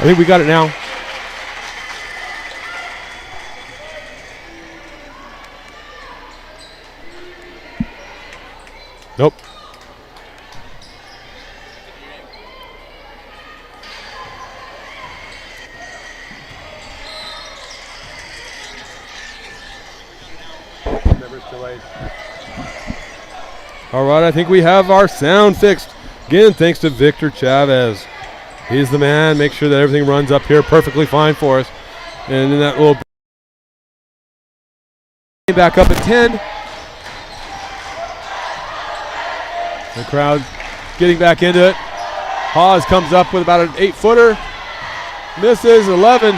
think we got it now. Nope. All right, I think we have our sound fixed. Again, thanks to Victor Chavez. He's the man. Make sure that everything runs up here perfectly fine for us. And then that will back up at 10. The crowd getting back into it. Hawes comes up with about an 8-footer. Misses 11.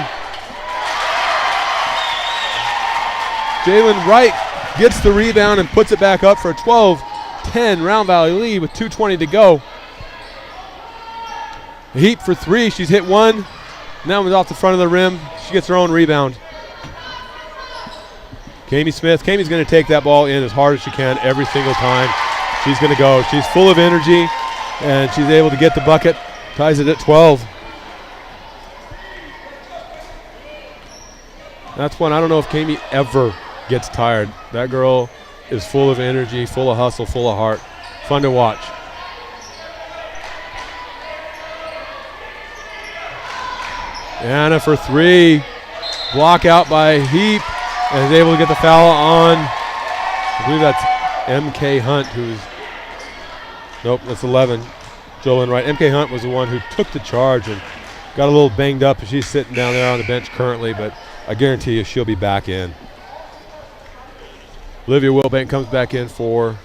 Jalen Wright gets the rebound and puts it back up for a 12-10 Round Valley lead with 2:20 to go. A heap for three. She's hit one. Now was off the front of the rim. She gets her own rebound. Kami Smith. Kami's going to take that ball in as hard as she can every single time. She's going to go. She's full of energy, and she's able to get the bucket. Ties it at 12. That's one. I don't know if Kami ever gets tired. That girl is full of energy, full of hustle, full of heart. Fun to watch. Anna for three. Block out by Heap, and is able to get the foul on, I believe that's MK Hunt, who's, nope, that's 11. Jolyn Wright. MK Hunt was the one who took the charge and got a little banged up. She's sitting down there on the bench currently, but I guarantee you she'll be back in. Olivia Wilbank comes back in for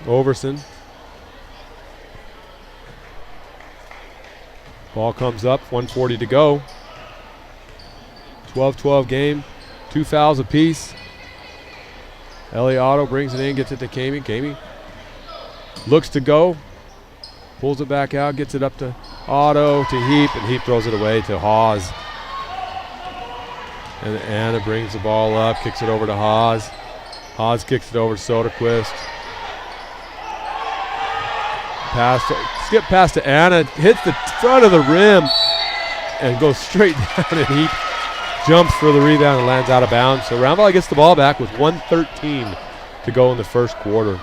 Overson. Ball comes up, 1:40 to go. 12-12 game, 2 fouls apiece. Ellie Otto brings it in, gets it to Kami. Kami looks to go, pulls it back out, gets it up to Otto, to Heap, and Heap throws it away to Hawes. And Anna brings the ball up, kicks it over to Hawes. Hawes kicks it over to Soderquist. Skip pass to Anna, hits the front of the rim and goes straight down, and Heap jumps for the rebound and lands out of bounds. So Round Valley gets the ball back with 1:13 to go in the first quarter.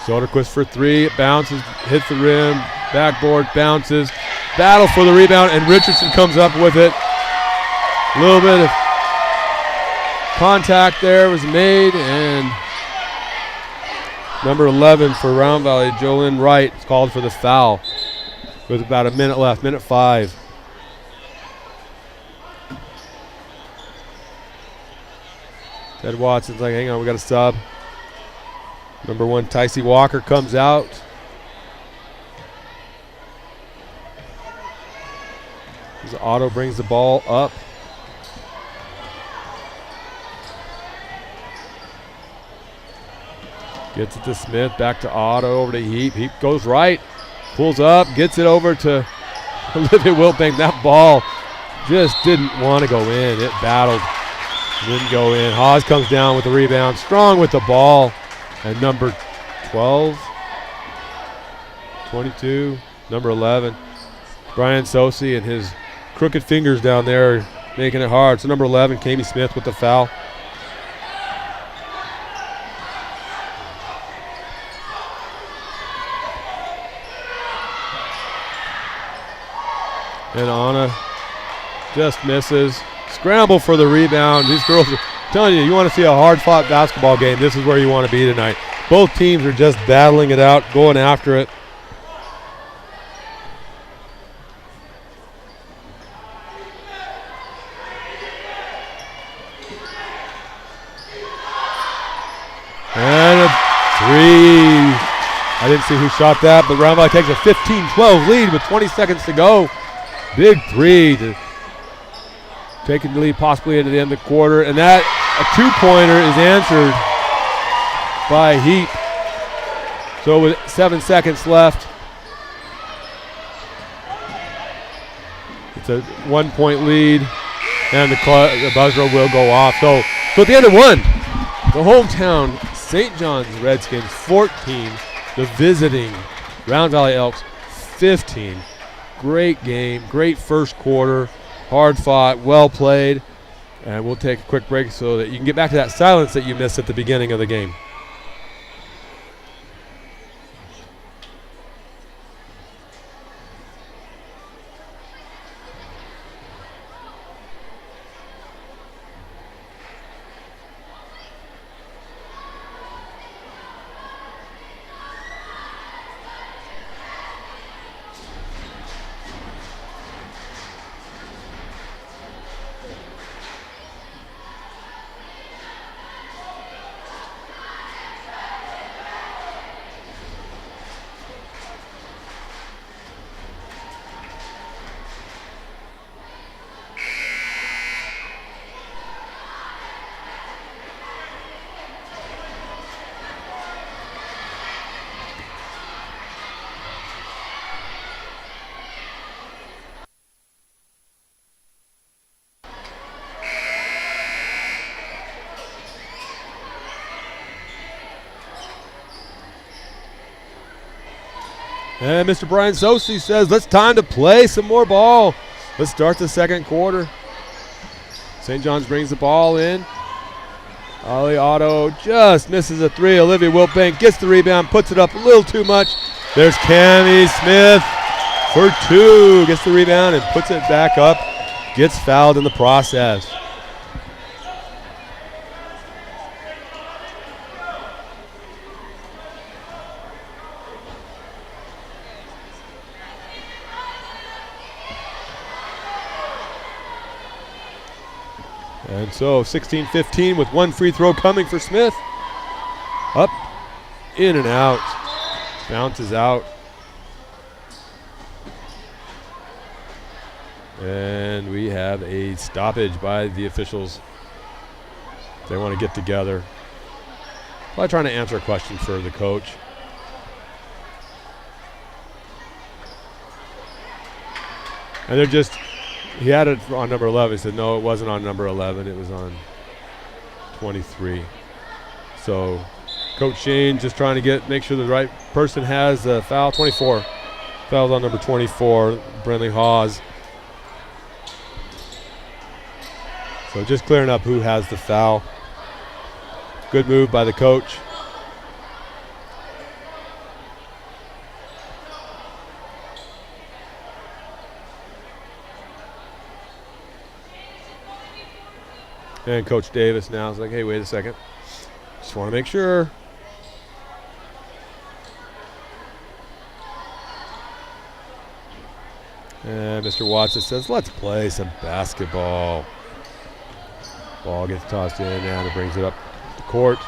Soderquist for three, it bounces, hits the rim, backboard, bounces, battle for the rebound, and Richardson comes up with it. A little bit of contact there was made, and number 11 for Round Valley, Jolyn Wright, is called for the foul with about a minute left, minute 5. Ted Watson's like, hang on, we got a sub. Number 1, Tycee Walker comes out. As Otto brings the ball up. Gets it to Smith, back to Otto, over to Heap. Heap goes right, pulls up, gets it over to Olivia Wilbank. That ball just didn't want to go in. It battled, didn't go in. Hawes comes down with the rebound, strong with the ball. And number 12, 22, number 11, Brian Sosi and his crooked fingers down there making it hard. So number 11, Kami Smith with the foul. And Anna just misses. Scramble for the rebound. These girls are telling you, you want to see a hard-fought basketball game, this is where you want to be tonight. Both teams are just battling it out, going after it. And a three. I didn't see who shot that, but Round Valley takes a 15-12 lead with 20 seconds to go. Big three to taking the lead possibly into the end of the quarter, and that a two-pointer is answered by Heap. So with 7 seconds left, it's a 1-point lead, and the buzzer will go off. So at the end of one, the hometown St. John's Redskins 14, the visiting Round Valley Elks 15. Great game, great first quarter, hard fought, well played. And we'll take a quick break so that you can get back to that silence that you missed at the beginning of the game. And Mr. Brian Sosi says, it's time to play some more ball. Let's start the second quarter. St. John's brings the ball in. Ollie Otto just misses a three. Olivia Wilbank gets the rebound, puts it up a little too much. There's Cammie Smith for two. Gets the rebound and puts it back up. Gets fouled in the process. And so 16-15 with one free throw coming for Smith. Up, in and out. Bounces out. And we have a stoppage by the officials. They want to get together. Probably trying to answer a question for the coach. And they're just, he had it on number 11. He said, no, it wasn't on number 11. It was on 23. So Coach Shane just trying to make sure the right person has the foul. 24. Foul's on number 24, Brenly Hawes. So just clearing up who has the foul. Good move by the coach. And Coach Davis now is like, hey, wait a second. Just want to make sure. And Mr. Watson says, let's play some basketball. Ball gets tossed in and it brings it up the court.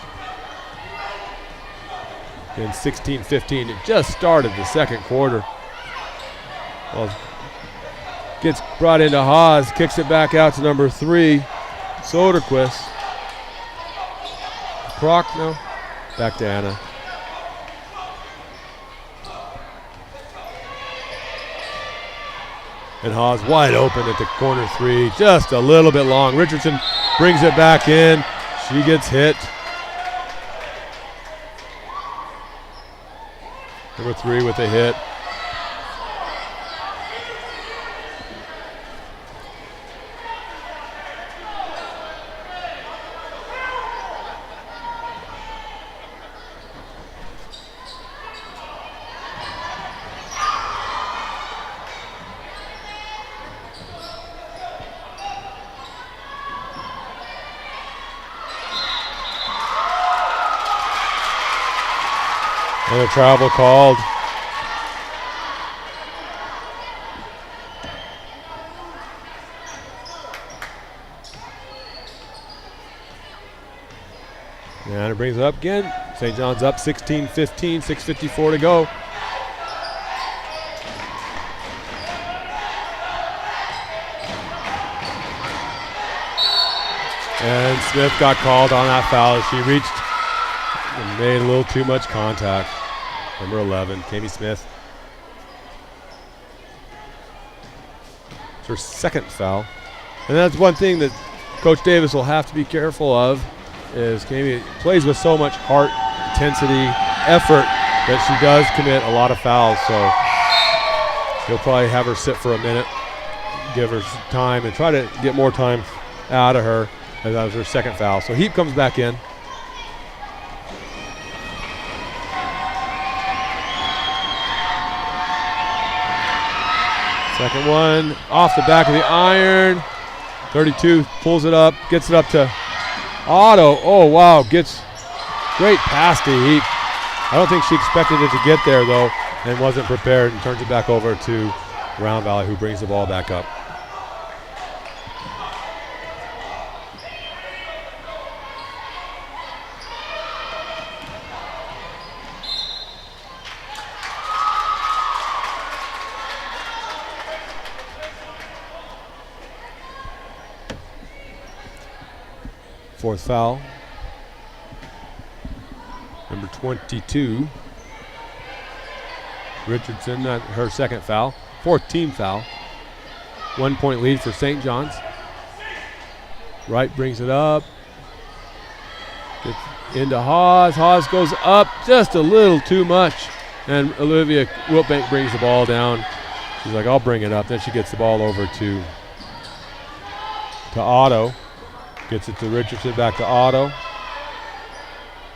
In 16-15, it just started the second quarter. Well, gets brought into Haas, kicks it back out to number 3. Soderquist. Kroc, no. Back to Anna. And Haas wide open at the corner 3. Just a little bit long. Richardson brings it back in. She gets hit. Number 3 with a hit. And a travel called. And it brings it up again. St. John's up 16-15, 6:54 to go. And Smith got called on that foul as she reached and made a little too much contact. Number 11, Cammie Smith. It's her second foul. And that's one thing that Coach Davis will have to be careful of is Kami plays with so much heart, intensity, effort that she does commit a lot of fouls. So he'll probably have her sit for a minute, give her some time, and try to get more time out of her. And that was her second foul. So Heap comes back in. Second one off the back of the iron. 32 pulls it up, gets it up to Otto. Oh, wow, gets great pass to Heap. I don't think she expected it to get there, though, and wasn't prepared, and turns it back over to Round Valley, who brings the ball back up. Fourth foul. Number 22. Richardson, her second foul. Fourth team foul. 1 point lead for St. John's. Wright brings it up. Gets into Haas. Haas goes up just a little too much. And Olivia Wilbank brings the ball down. She's like, I'll bring it up. Then she gets the ball over to Otto. Gets it to Richardson, back to Otto.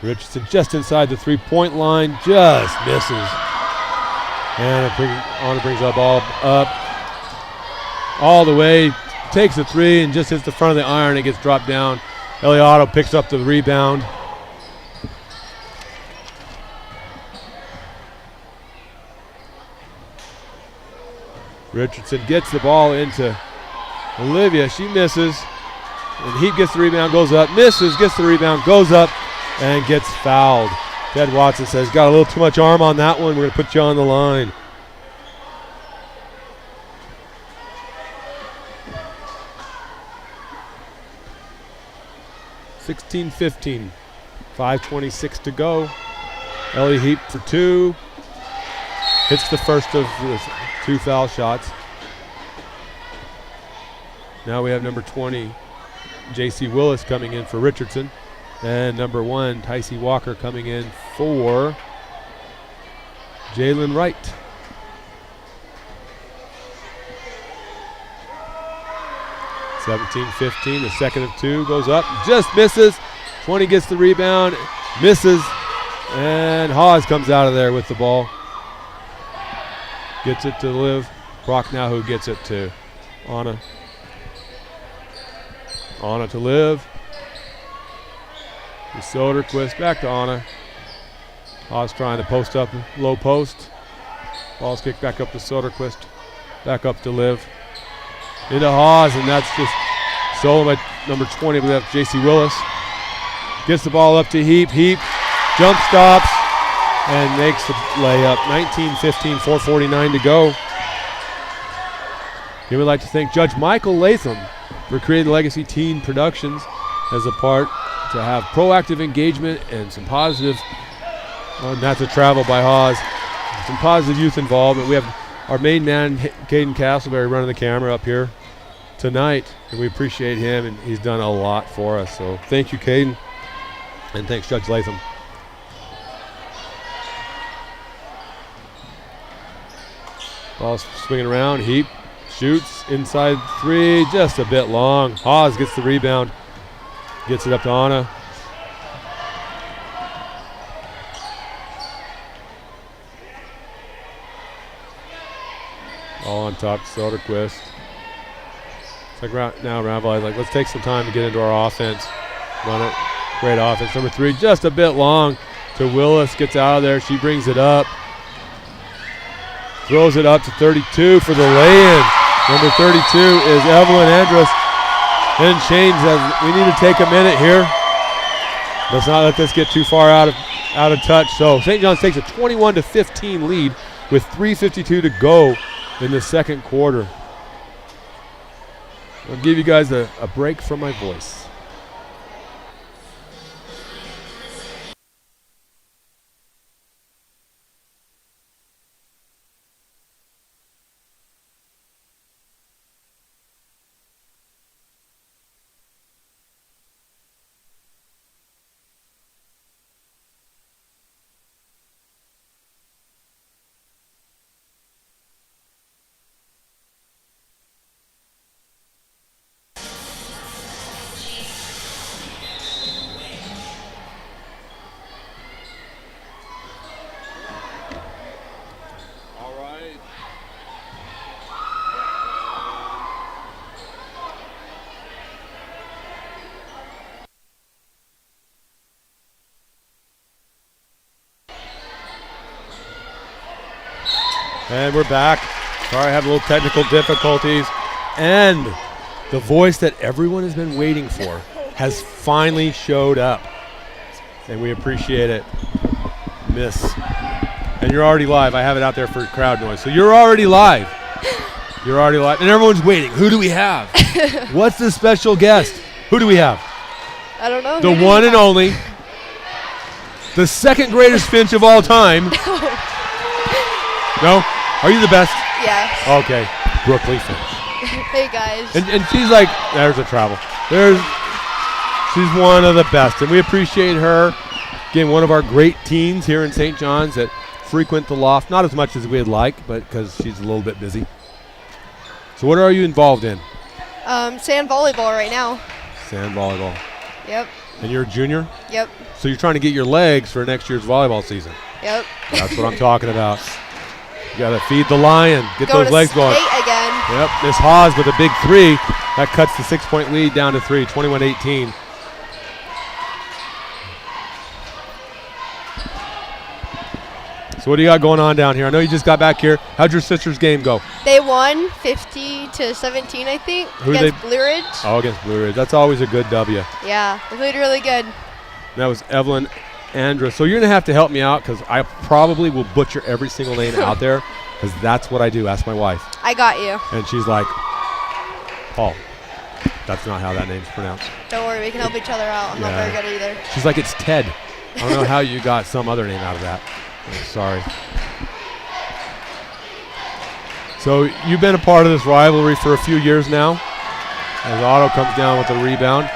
Richardson just inside the three-point line, just misses. And Anna brings the ball up all the way, takes a three and just hits the front of the iron. It gets dropped down. Otto picks up the rebound. Richardson gets the ball into Olivia. She misses. And Heap gets the rebound, goes up, misses, gets the rebound, goes up, and gets fouled. Ted Watson says, got a little too much arm on that one. We're going to put you on the line. (16-15). 5:26 to go. Ellie Heap for two. Hits the first of the two foul shots. Now we have number 20. J.C. Willis coming in for Richardson. And number 1, Tycee Walker coming in for Jalen Wright. (17-15). The second of two goes up, just misses. 20 gets the rebound, misses. And Hawes comes out of there with the ball. Gets it to Liv. Brock now who gets it to Anna. Anna to Liv. To Soderquist, back to Anna. Haas trying to post up, low post. Ball's kicked back up to Soderquist. Back up to Liv. Into Haas, and that's just stolen by number 20, I believe that's J.C. Willis. Gets the ball up to Heap. Heap jump stops and makes the layup. 19-15, 4:49 to go. We would like to thank Judge Michael Latham for creating Legacy Teen Productions as a part to have proactive engagement and some positive, not to travel by Haas, some positive youth involvement. We have our main man, Caden Castleberry, running the camera up here tonight, and we appreciate him, and he's done a lot for us. So thank you, Caden, and thanks, Judge Latham. Ball's swinging around. Heap shoots inside three, just a bit long. Haas gets the rebound, gets it up to Anna. All on top, Soderquist. It's like now Ravel, like, let's take some time to get into our offense. Run it. Great offense. Number 3, just a bit long to Willis. Gets out of there. She brings it up. Throws it up to 32 for the lay-in. Number 32 is Evelyn Andrus. And Shane says, we need to take a minute here. Let's not let this get too far out of touch. So St. John's takes a 21-15 lead with 3:52 to go in the second quarter. I'll give you guys a break from my voice. And we're back. Sorry, I have a little technical difficulties. And the voice that everyone has been waiting for has finally showed up. And we appreciate it. Miss. And you're already live. I have it out there for crowd noise. So you're already live. You're already live. And everyone's waiting. Who do we have? What's the special guest? Who do we have? I don't know. The one and only. The second greatest Finch of all time. No? Are you the best? Yes. Okay. Brooklyn Finch. Hey, guys. And she's like, there's a travel. She's one of the best. And we appreciate her. Again, one of our great teens here in St. John's that frequent the loft. Not as much as we'd like, but because she's a little bit busy. So what are you involved in? Sand volleyball right now. Sand volleyball. Yep. And you're a junior? Yep. So you're trying to get your legs for next year's volleyball season. Yep. That's what I'm talking about. You got to feed the lion. Get Go those legs going. again. Yep. Miss Haas with a big 3. That cuts the 6-point lead down to 3, 21-18. So what do you got going on down here? I know you just got back here. How'd your sister's game go? They won 50-17, I think, against Blue Ridge. Oh, against Blue Ridge. That's always a good W. Yeah, they played really good. That was Evelyn Andra. So you're going to have to help me out because I probably will butcher every single name out there because that's what I do. Ask my wife. I got you. And she's like, Paul, that's not how that name's pronounced. Don't worry, we can help each other out. I'm not very good either. She's like, it's Ted. I don't know how you got some other name out of that. Sorry. So you've been a part of this rivalry for a few years now as Otto comes down with a rebound.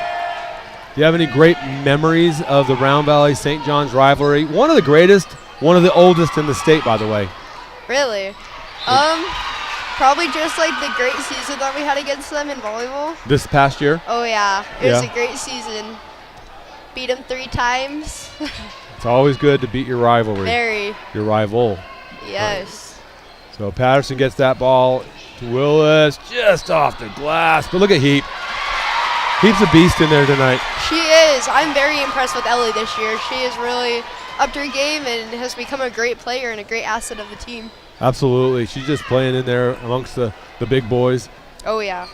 Do you have any great memories of the Round Valley St. John's rivalry? One of the greatest, one of the oldest in the state, by the way. Really? Probably just like the great season that we had against them in volleyball. This past year? Oh, yeah. It was a great season. Beat them 3 times. It's always good to beat your rivalry. Very. Your rival. Yes. Right. So Patterson gets that ball to Willis just off the glass. But look at Heap. Heap's a beast in there tonight. She is. I'm very impressed with Ellie this year. She is really upped her game and has become a great player and a great asset of the team. Absolutely. She's just playing in there amongst the big boys. Oh, yeah.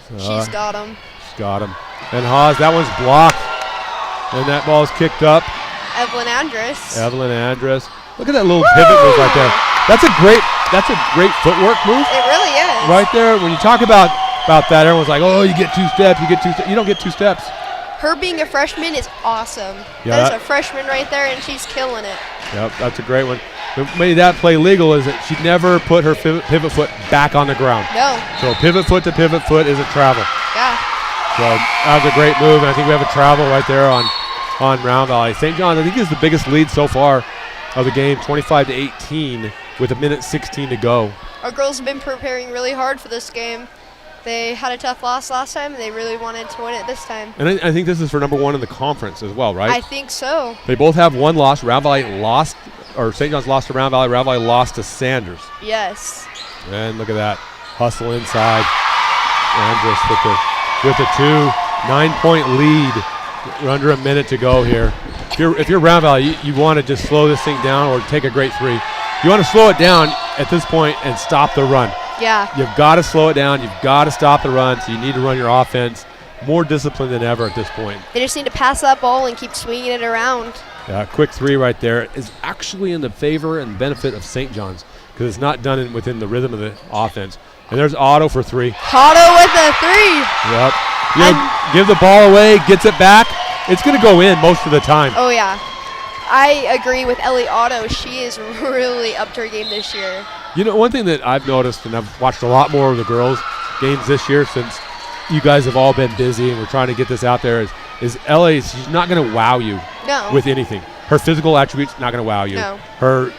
She's got him. She's got him. And Haas, that one's blocked. And that ball's kicked up. Evelyn Andress. Look at that little pivot move right there. That's a great footwork move. It really is. Right there. When you talk about that, everyone's like, oh, you get 2 steps, You don't get 2 steps. Her being a freshman is awesome. Yeah, that is a freshman right there, and she's killing it. Yep, that's a great one. What made that play legal is that she never put her pivot foot back on the ground. No. So pivot foot to pivot foot is a travel. Yeah. So that was a great move, and I think we have a travel right there on Round Valley. St. John's, I think, is the biggest lead so far of the game, 25-18, with 1:16 to go. Our girls have been preparing really hard for this game. They had a tough loss last time, and they really wanted to win it this time. And I think this is for number 1 in the conference as well, right? I think so. They both have 1 loss. Round Valley lost, or St. John's lost to Round Valley. Round Valley lost to Sanders. Yes. And look at that. Hustle inside. Andress with the 2. 9-point lead. We're under a minute to go here. If you're Round Valley, you want to just slow this thing down or take a great 3. You want to slow it down at this point and stop the run. Yeah. You've got to slow it down. You've got to stop the run. So you need to run your offense more disciplined than ever at this point. They just need to pass that ball and keep swinging it around. Yeah, quick 3 right there is actually in the favor and benefit of St. John's because it's not done within the rhythm of the offense. And there's Otto for 3. Otto with a 3. Yep. Give the ball away, gets it back. It's going to go in most of the time. Oh, yeah. I agree with Ellie Otto. She is really upped her game this year. You know, one thing that I've noticed, and I've watched a lot more of the girls' games this year since you guys have all been busy and we're trying to get this out there, is Ellie, she's not going to wow you with anything. Her physical attributes, not going to wow you. No. Her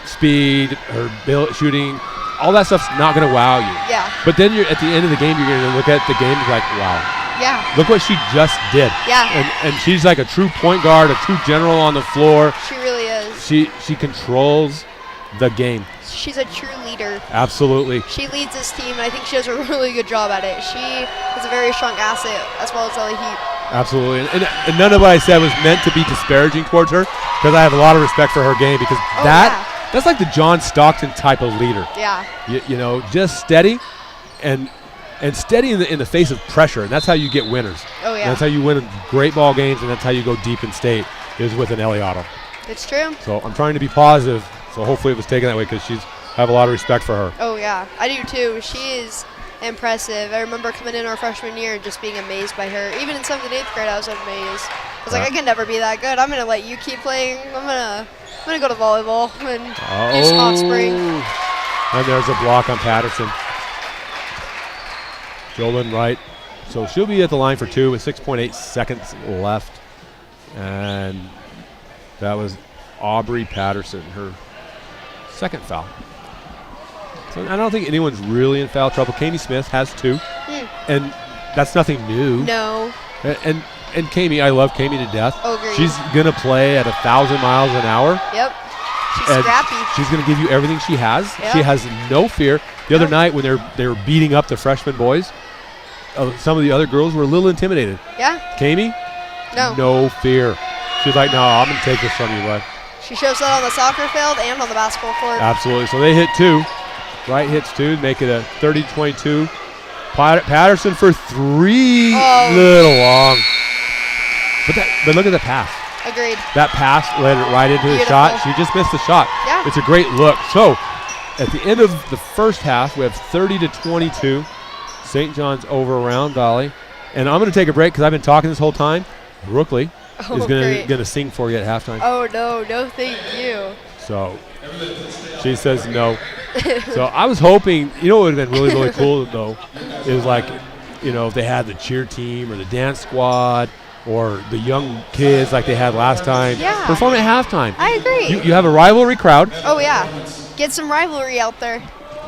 speed, her shooting, all that stuff's not going to wow you. Yeah. But then at the end of the game, you're going to look at the game and be like, wow. Yeah. Look what she just did. Yeah. And she's like a true point guard, a true general on the floor. She really is. She controls the game. She's a true leader. Absolutely. She leads this team, and I think she does a really good job at it. She is a very strong asset, as well as Ellie Heap. Absolutely. And none of what I said was meant to be disparaging towards her, because I have a lot of respect for her game, because That's like the John Stockton type of leader. Yeah. You know, just steady and steady in the face of pressure, and that's how you get winners. Oh, yeah. And that's how you win great ball games, and that's how you go deep in state is with an Ellie Otto. It's true. So I'm trying to be positive, so hopefully it was taken that way because I have a lot of respect for her. Oh, yeah. I do, too. She is impressive. I remember coming in our freshman year and just being amazed by her. Even in 7th and 8th grade, I was amazed. I was like, I can never be that good. I'm going to let you keep playing. I'm going to go to volleyball and do some offspring. And there's a block on Patterson. Jolyn Wright. So she'll be at the line for 2 with 6.8 seconds left. And that was Aubrey Patterson, her second foul. So I don't think anyone's really in foul trouble. Kami Smith has 2. And that's nothing new. No. And Kami, I love Kami to death. Oh, agreed. She's going to play at 1,000 miles an hour. Yep. She's And scrappy. she's going to give you everything she has. Yep. She has no fear. The other night when they were beating up the freshman boys, some of the other girls were a little intimidated. Yeah. Kami, no fear. She's like, no, I'm going to take this from you, bud. She shows that on the soccer field and on the basketball court. Absolutely. So they hit 2. Wright hits 2, make it a 30-22. Patterson for 3, little long. But look at the pass. Agreed. That pass led it right into the shot. She just missed the shot. Yeah. It's a great look. So at the end of the first half, we have 30-22. St. John's over Round Valley. And I'm going to take a break because I've been talking this whole time. Brookley is going to sing for you at halftime. Oh, no, thank you. So she says no. So I was hoping, what would have been really, really cool, though, is like, if they had the cheer team or the dance squad or the young kids like they had last time perform at halftime. I agree. You have a rivalry crowd. Oh, yeah. Get some rivalry out there.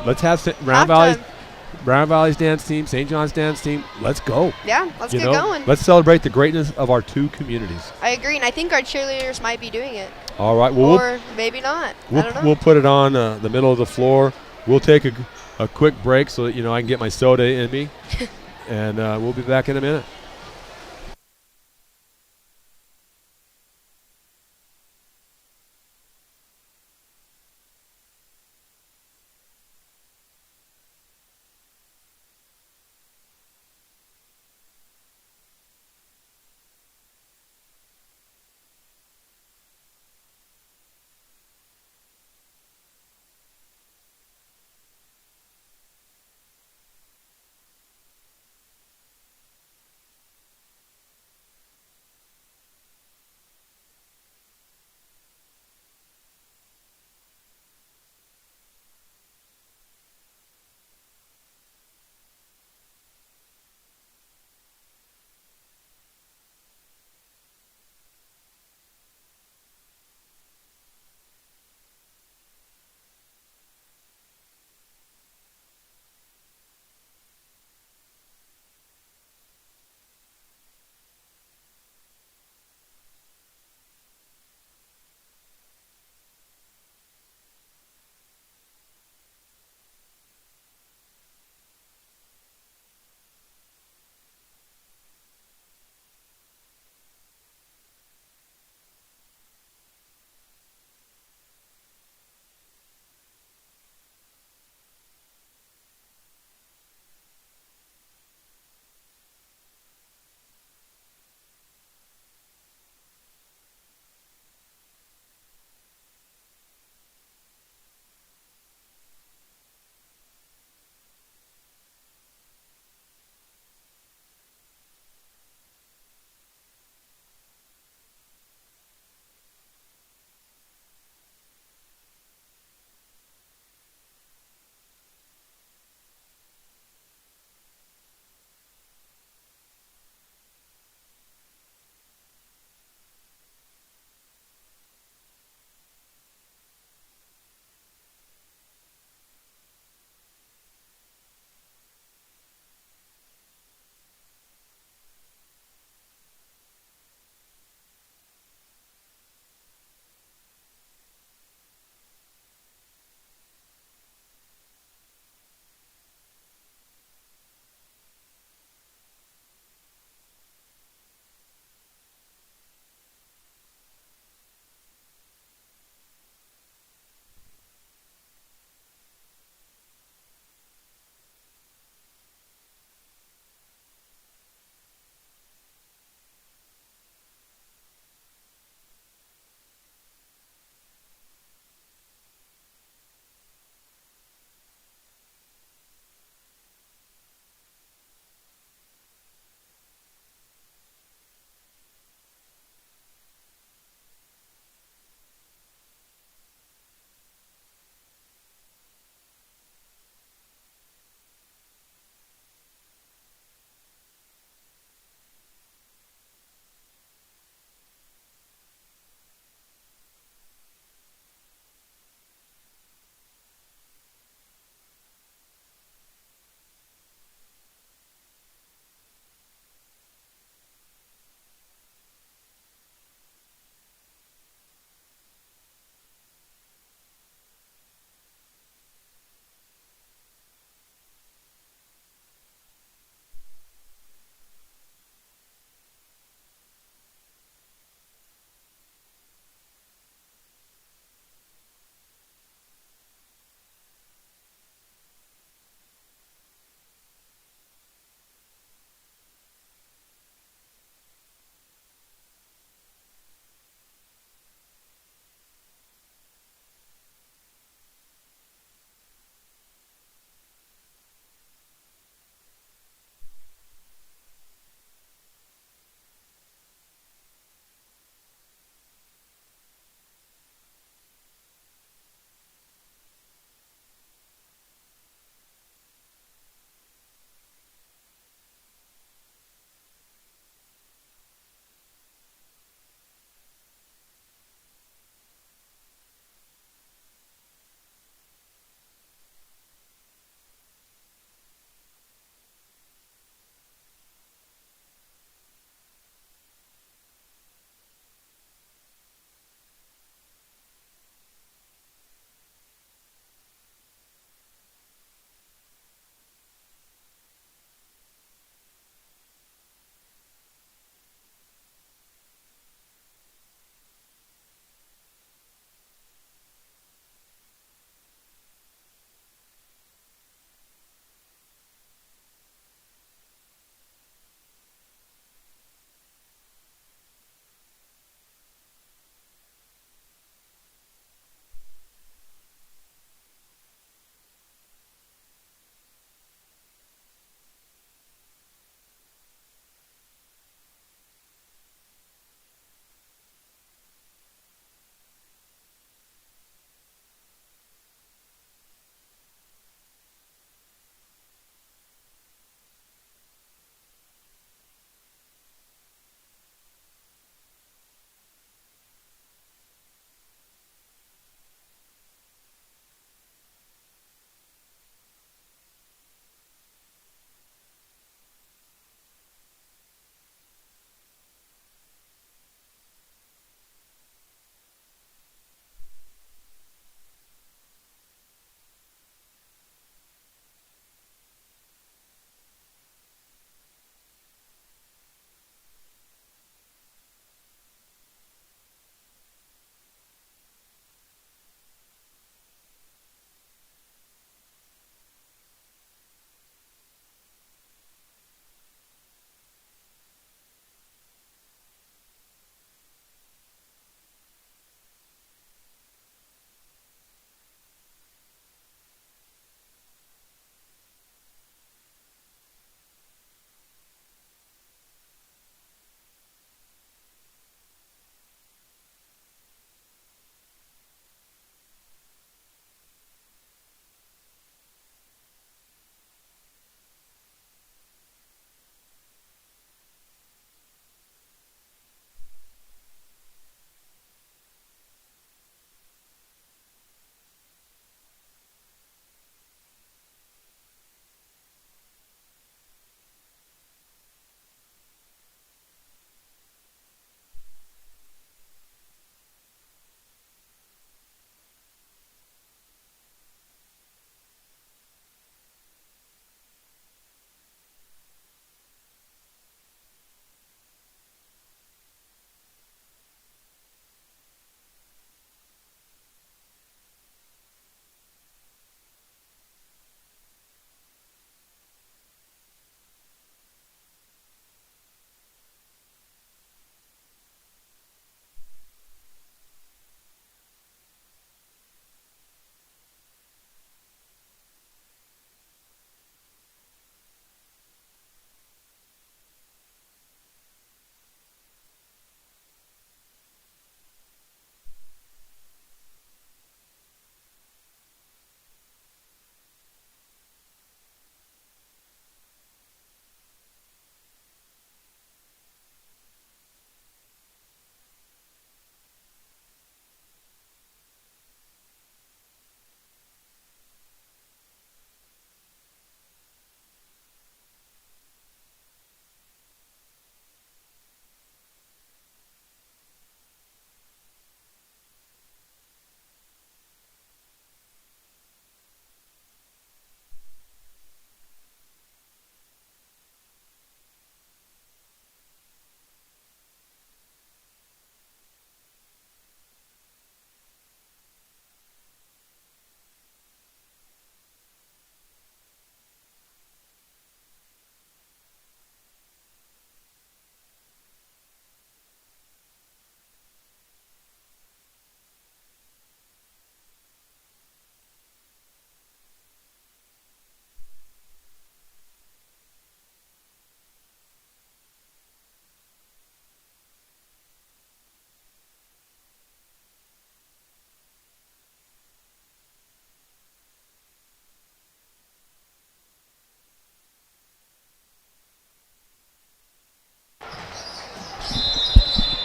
Let's have Round Valley's dance team, St. John's dance team. Let's go. Yeah, let's get going. Let's celebrate the greatness of our 2 communities. I agree, and I think our cheerleaders might be doing it. All right. Well, or maybe not. I don't know. We'll put it on the middle of the floor. We'll take a quick break so that, I can get my soda in me. And we'll be back in a minute.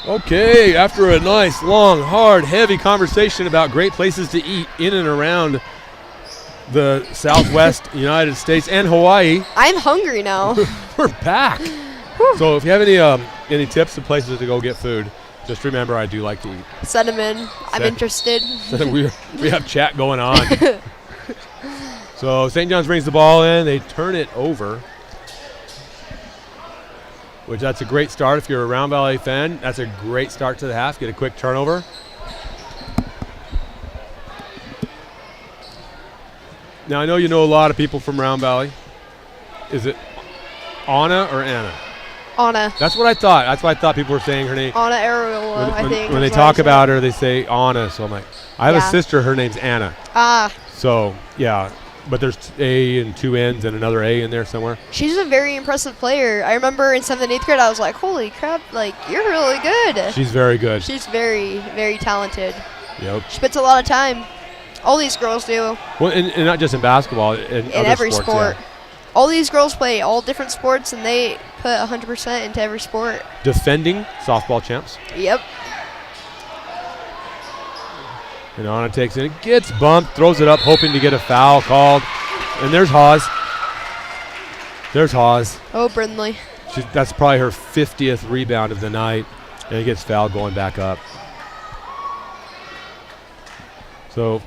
Okay, after a nice, long, hard, heavy conversation about great places to eat in and around the Southwest United States and Hawaii, I'm hungry now. we're back. So if you have any tips of places to go get food, just remember I do like to eat. Send them in. I'm interested. We have chat going on. So St. John's brings the ball in. They turn it over, which that's a great start. If you're a Round Valley fan, that's a great start to the half. Get a quick turnover. Now, I know you know a lot of people from Round Valley. Is it Anna or Anna? Anna. That's what I thought. That's why I thought people were saying her name. Anna Ariola, I think. When they talk about her, they say Anna. So I'm like, I have a sister. Her name's Anna. Ah. So, yeah. But there's A and two N's and another A in there somewhere. She's a very impressive player. I remember in 7th and 8th grade, I was like, holy crap, like, you're really good. She's very good. She's very, very talented. Yep. She spends a lot of time. All these girls do. Well, and not just in basketball. In other every sports, sport. Yeah. All these girls play all different sports, and they put 100% into every sport. Defending softball champs. Yep. And Anna takes it, gets bumped, throws it up, hoping to get a foul called. And there's Hawes. There's Hawes. Oh, Brindley. That's probably her 50th rebound of the night, and it gets fouled going back up. So,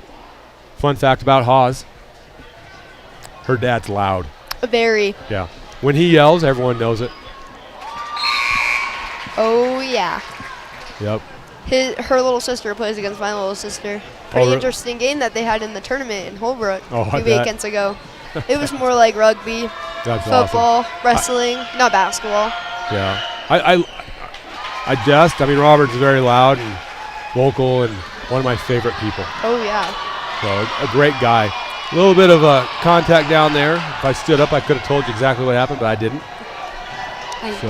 fun fact about Hawes, her dad's loud. Very. Yeah. When he yells, everyone knows it. Oh, yeah. Yep. Her little sister plays against my little sister. Pretty interesting game that they had in the tournament in Holbrook a few weekends ago. It was more like rugby, football, awesome. Wrestling, not basketball. Yeah. I mean, Robert's very loud and vocal and one of my favorite people. Oh, yeah. So a great guy. A little bit of a contact down there. If I stood up, I could have told you exactly what happened, but I didn't. So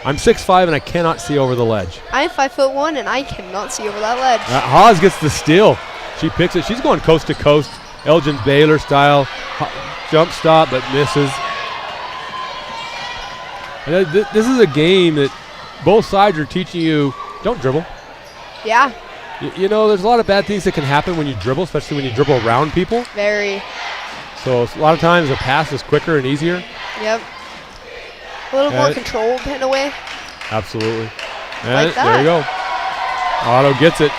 I'm 6'5", and I cannot see over the ledge. I'm 5'1", and I cannot see over that ledge. Hawes gets the steal. She picks it. She's going coast to coast, Elgin Baylor style. Jump stop, but misses. And this is a game that both sides are teaching you, don't dribble. Yeah. You know, there's a lot of bad things that can happen when you dribble, especially when you dribble around people. Very. So a lot of times a pass is quicker and easier. Yep. A little more controlled in a way. Absolutely. And like that. There you go. Otto gets it.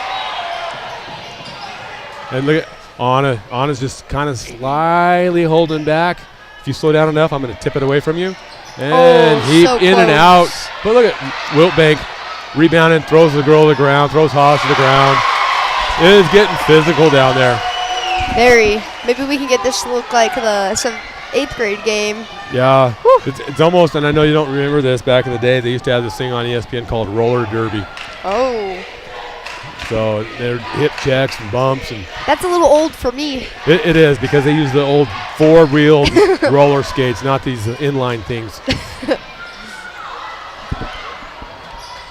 And look at Anna. Anna's just kind of slyly holding back. If you slow down enough, I'm going to tip it away from you. And so in close. And out. But look at Wiltbank rebounding, throws the girl to the ground, throws Haas to the ground. It is getting physical down there. Very. Maybe we can get this to look like some 8th grade game. Yeah, it's almost, and I know you don't remember this, back in the day, they used to have this thing on ESPN called roller derby. Oh. So they're hip checks and bumps. And that's a little old for me. It is, because they use the old four-wheeled roller skates, not these inline things.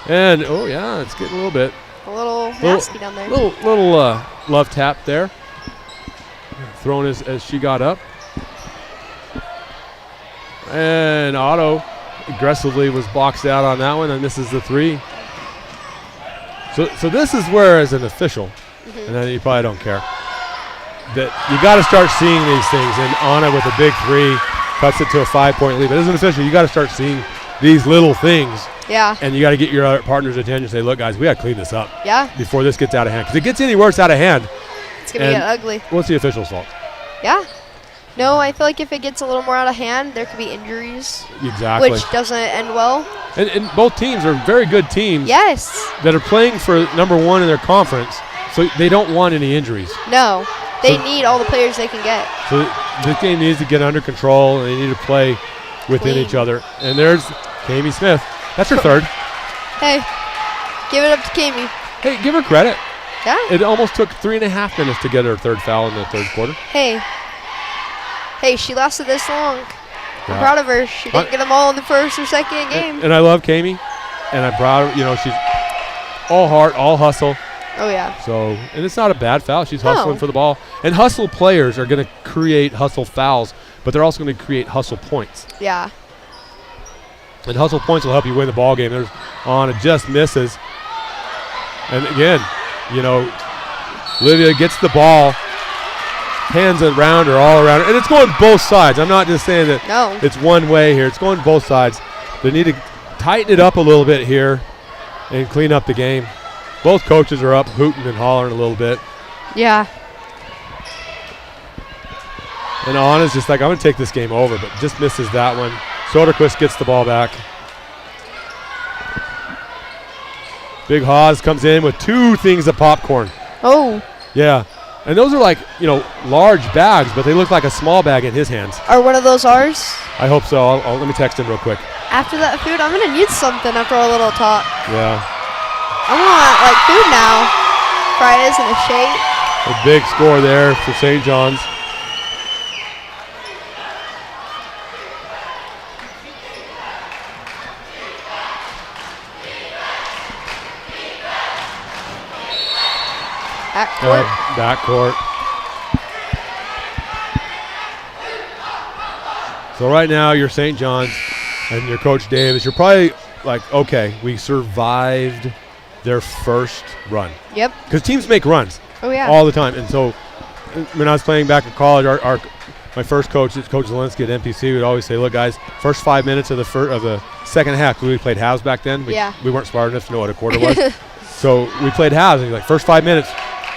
And, oh yeah, it's getting a little bit. A little nasty down there. Little love tap there. Thrown as she got up. And Otto aggressively was boxed out on that one and misses the three. So this is where, as an official, and then you probably don't care, that you got to start seeing these things. And Anna with a big three cuts it to a 5-point lead. But as an official, you got to start seeing these little things. Yeah. And you got to get your other partner's attention and say, look, guys, we got to clean this up. Yeah. Before this gets out of hand. Because if it gets any worse out of hand, it's going to get ugly. What's the official's fault? Yeah. No, I feel like if it gets a little more out of hand, there could be injuries. Exactly. Which doesn't end well. And both teams are very good teams. Yes. That are playing for number one in their conference, so they don't want any injuries. No. They need all the players they can get. So this game needs to get under control, and they need to play within each other. And there's Kami Smith. That's her third. Hey, give it up to Kami. Hey, give her credit. Yeah. It almost took 3.5 minutes to get her third foul in the third quarter. Hey, she lasted this long. Yeah. I'm proud of her. She didn't get them all in the first or second game. And I love Kami, and I'm proud of her. You know, she's all heart, all hustle. Oh, yeah. So, and it's not a bad foul. She's hustling for the ball. And hustle players are going to create hustle fouls, but they're also going to create hustle points. Yeah. And hustle points will help you win the ball game. There's Anna just misses. And again, Olivia gets the ball, hands it around her, all around her, and it's going both sides. I'm not just saying that it's one way here. It's going both sides. They need to tighten it up a little bit here and clean up the game. Both coaches are up hooting and hollering a little bit. Yeah. And Anna's just like, I'm going to take this game over, but just misses that one. Soderquist gets the ball back. Big Haas comes in with 2 things of popcorn. Oh. Yeah. And those are like, large bags, but they look like a small bag in his hands. Are one of those ours? I hope so. Let me text him real quick. After that food, I'm going to need something after a little talk. Yeah. I want, food now. Fries and a shake. A big score there for St. John's. Backcourt. So right now you're St. John's and your Coach Davis. You're probably like, okay, we survived their first run. Yep. Because teams make runs. Oh, yeah. All the time. And so when I was playing back in college, my first coach, Coach Zielinski at NPC, would always say, look, guys, first 5 minutes of the second half, we played halves back then. We weren't smart enough to know what a quarter was. So we played halves, and he's like, first 5 minutes,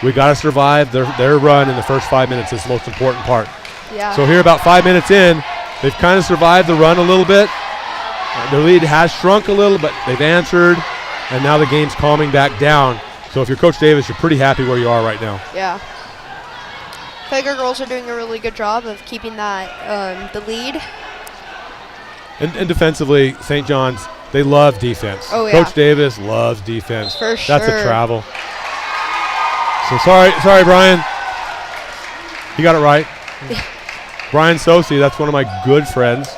we got to survive their run in the first 5 minutes. Is the most important part. Yeah. So here about 5 minutes in, they've kind of survived the run a little bit. Their lead has shrunk a little, but they've answered, and now the game's calming back down. So if you're Coach Davis, you're pretty happy where you are right now. Yeah. Tiger girls are doing a really good job of keeping that the lead. And defensively, St. John's, they love defense. Oh, yeah. Coach Davis loves defense. For sure. That's a travel. So sorry, Brian. You got it right. Brian Sosi, that's one of my good friends.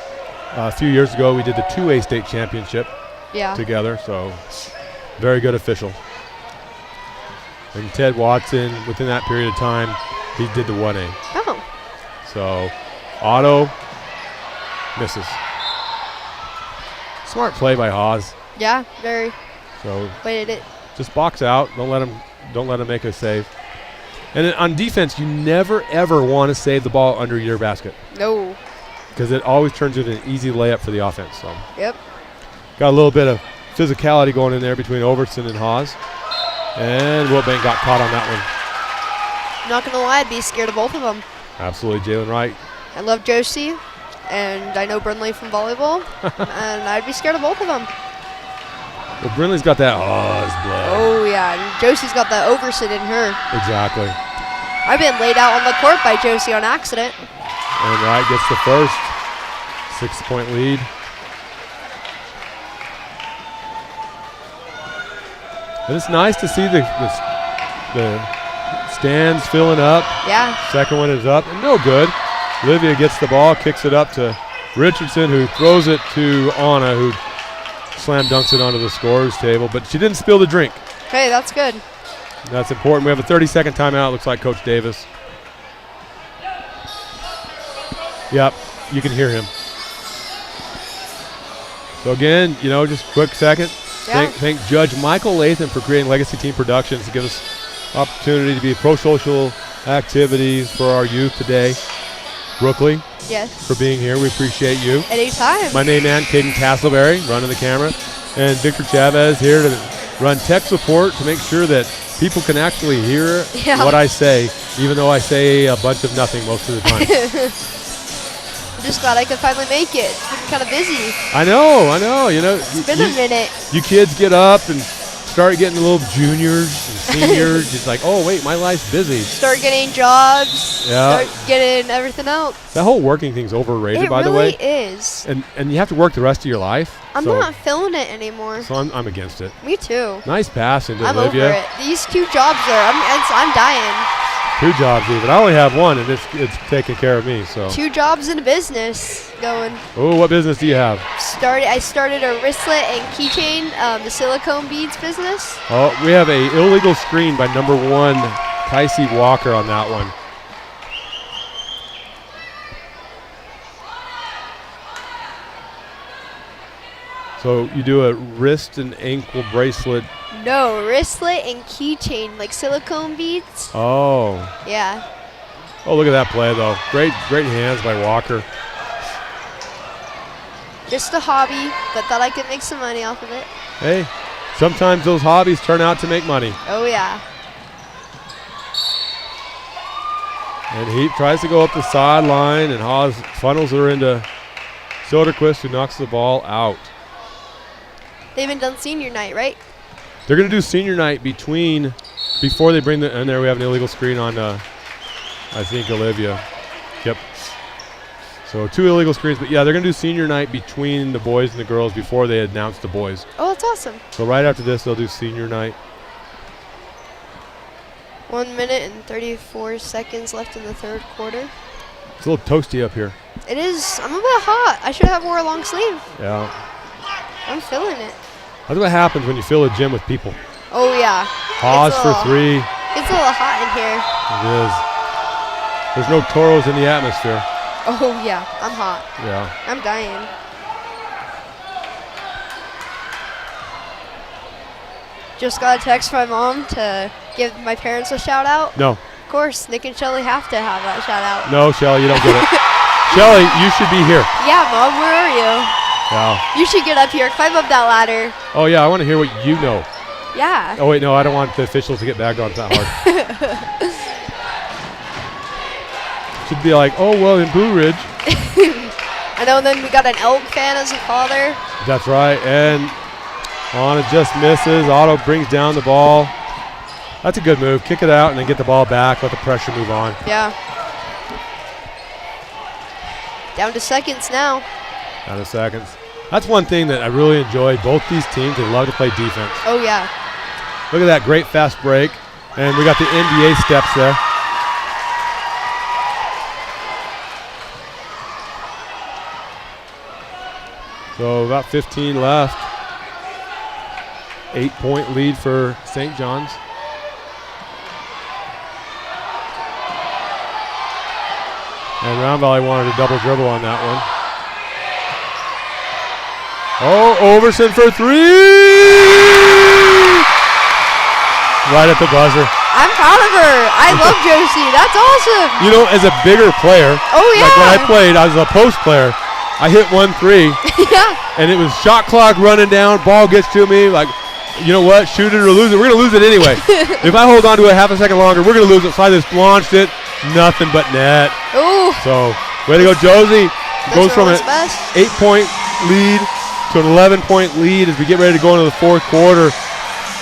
A few years ago, we did the 2A state championship together, so very good official. And Ted Watson, within that period of time, he did the 1A. Oh. So Otto misses. Smart play by Haas. Yeah, very. So played it. Just box out. Don't let him make a save. And then on defense, you never ever want to save the ball under your basket. No. Because it always turns into an easy layup for the offense. So. Yep. Got a little bit of physicality going in there between Overton and Haas. And Wilbank got caught on that one. Not going to lie, I'd be scared of both of them. Absolutely, Jalen Wright. I love Josie, and I know Brindley from volleyball, and I'd be scared of both of them. Well, Brindley's got that Haas blood. Oh, yeah, and Josie's got that Overton in her. Exactly. I've been laid out on the court by Josie on accident. And Wright gets the first 6-point lead. And it's nice to see the stands filling up. Yeah. Second one is up and no good. Olivia gets the ball, kicks it up to Richardson, who throws it to Anna, who slam dunks it onto the scorer's table. But she didn't spill the drink. Okay, that's good. That's important. We have a 30-second timeout. Looks like Coach Davis. Yep, you can hear him. So again, just quick second. Yeah. Thank Judge Michael Latham for creating Legacy Team Productions to give us opportunity to be pro-social activities for our youth today. Brooklyn, yes, for being here. We appreciate you. Anytime. My name is Caden Castleberry, running the camera, and Victor Chavez here to run tech support to make sure that people can actually hear what I say, even though I say a bunch of nothing most of the time. I'm just glad I could finally make it. It's been kind of busy. I know. It's been a minute. You kids get up and start getting little juniors and seniors. It's like, oh, wait, my life's busy. Start getting jobs. Yeah. Start getting everything else. That whole working thing's overrated, by the way. It really is. And you have to work the rest of your life. I'm not feeling it anymore. So I'm against it. Me too. Nice pass into I'm Olivia. over it. These 2 jobs there, I'm dying. 2 jobs even. I only have one, and it's taking care of me. So 2 jobs in a business going. Oh, what business do you have? I started a wristlet and keychain, the silicone beads business. Oh, we have a illegal screen by number 1, Tycee Walker on that one. So you do a wrist and ankle bracelet. No, wristlet and keychain, like silicone beads. Oh. Yeah. Oh, look at that play, though. Great hands by Walker. Just a hobby, but thought I could make some money off of it. Hey, sometimes those hobbies turn out to make money. Oh, yeah. And he tries to go up the sideline, and Haas funnels her into Soderquist, who knocks the ball out. They haven't done senior night, right? They're going to do senior night before they bring and there we have an illegal screen on, I think, Olivia. Yep. So 2 illegal screens, but yeah, they're going to do senior night between the boys and the girls before they announce the boys. Oh, that's awesome. So right after this, they'll do senior night. 1 minute and 34 seconds left in the third quarter. It's a little toasty up here. It is. I'm a bit hot. I should have wore a long sleeve. Yeah. I'm feeling it. That's what happens when you fill a gym with people. Oh, yeah. Pause for 3. It's a little hot in here. It is. There's no toros in the atmosphere. Oh, yeah. I'm hot. Yeah. I'm dying. Just got a text from my mom to give my parents a shout out. No. Of course, Nick and Shelly have to have that shout out. No, Shelly, you don't get it. Shelly, you should be here. Yeah, Mom, where are you? Yeah. You should get up here, climb up that ladder. Oh, yeah, I want to hear what you know. Yeah. Oh, wait, no, I don't want the officials to get bagged on that hard. Should be like, oh, well, in Blue Ridge. I know, then we got an Elk fan as a father. That's right, and Anna just misses. Otto brings down the ball. That's a good move. Kick it out and then get the ball back. Let the pressure move on. Yeah. Down to seconds now. Down to seconds. That's one thing that I really enjoy. Both these teams, they love to play defense. Oh, yeah. Look at that great fast break. And we got the NBA steps there. So about 15 left. 8-point lead for St. John's. And Round Valley wanted a double dribble on that one. Oh, Overson for 3! Right at the buzzer. I'm proud of her. I love Josie. That's awesome. You know, as a bigger player, oh yeah, like when I played, I was a post player. I hit 1-3, yeah, and it was shot clock running down. Ball gets to me, like, you know what? Shoot it or lose it. We're gonna lose it anyway. If I hold on to it half a second longer, we're gonna lose it. So I just launched it, nothing but net. Ooh. So way to go, Josie. Goes from an 8-point lead to an 11-point lead as we get ready to go into the fourth quarter.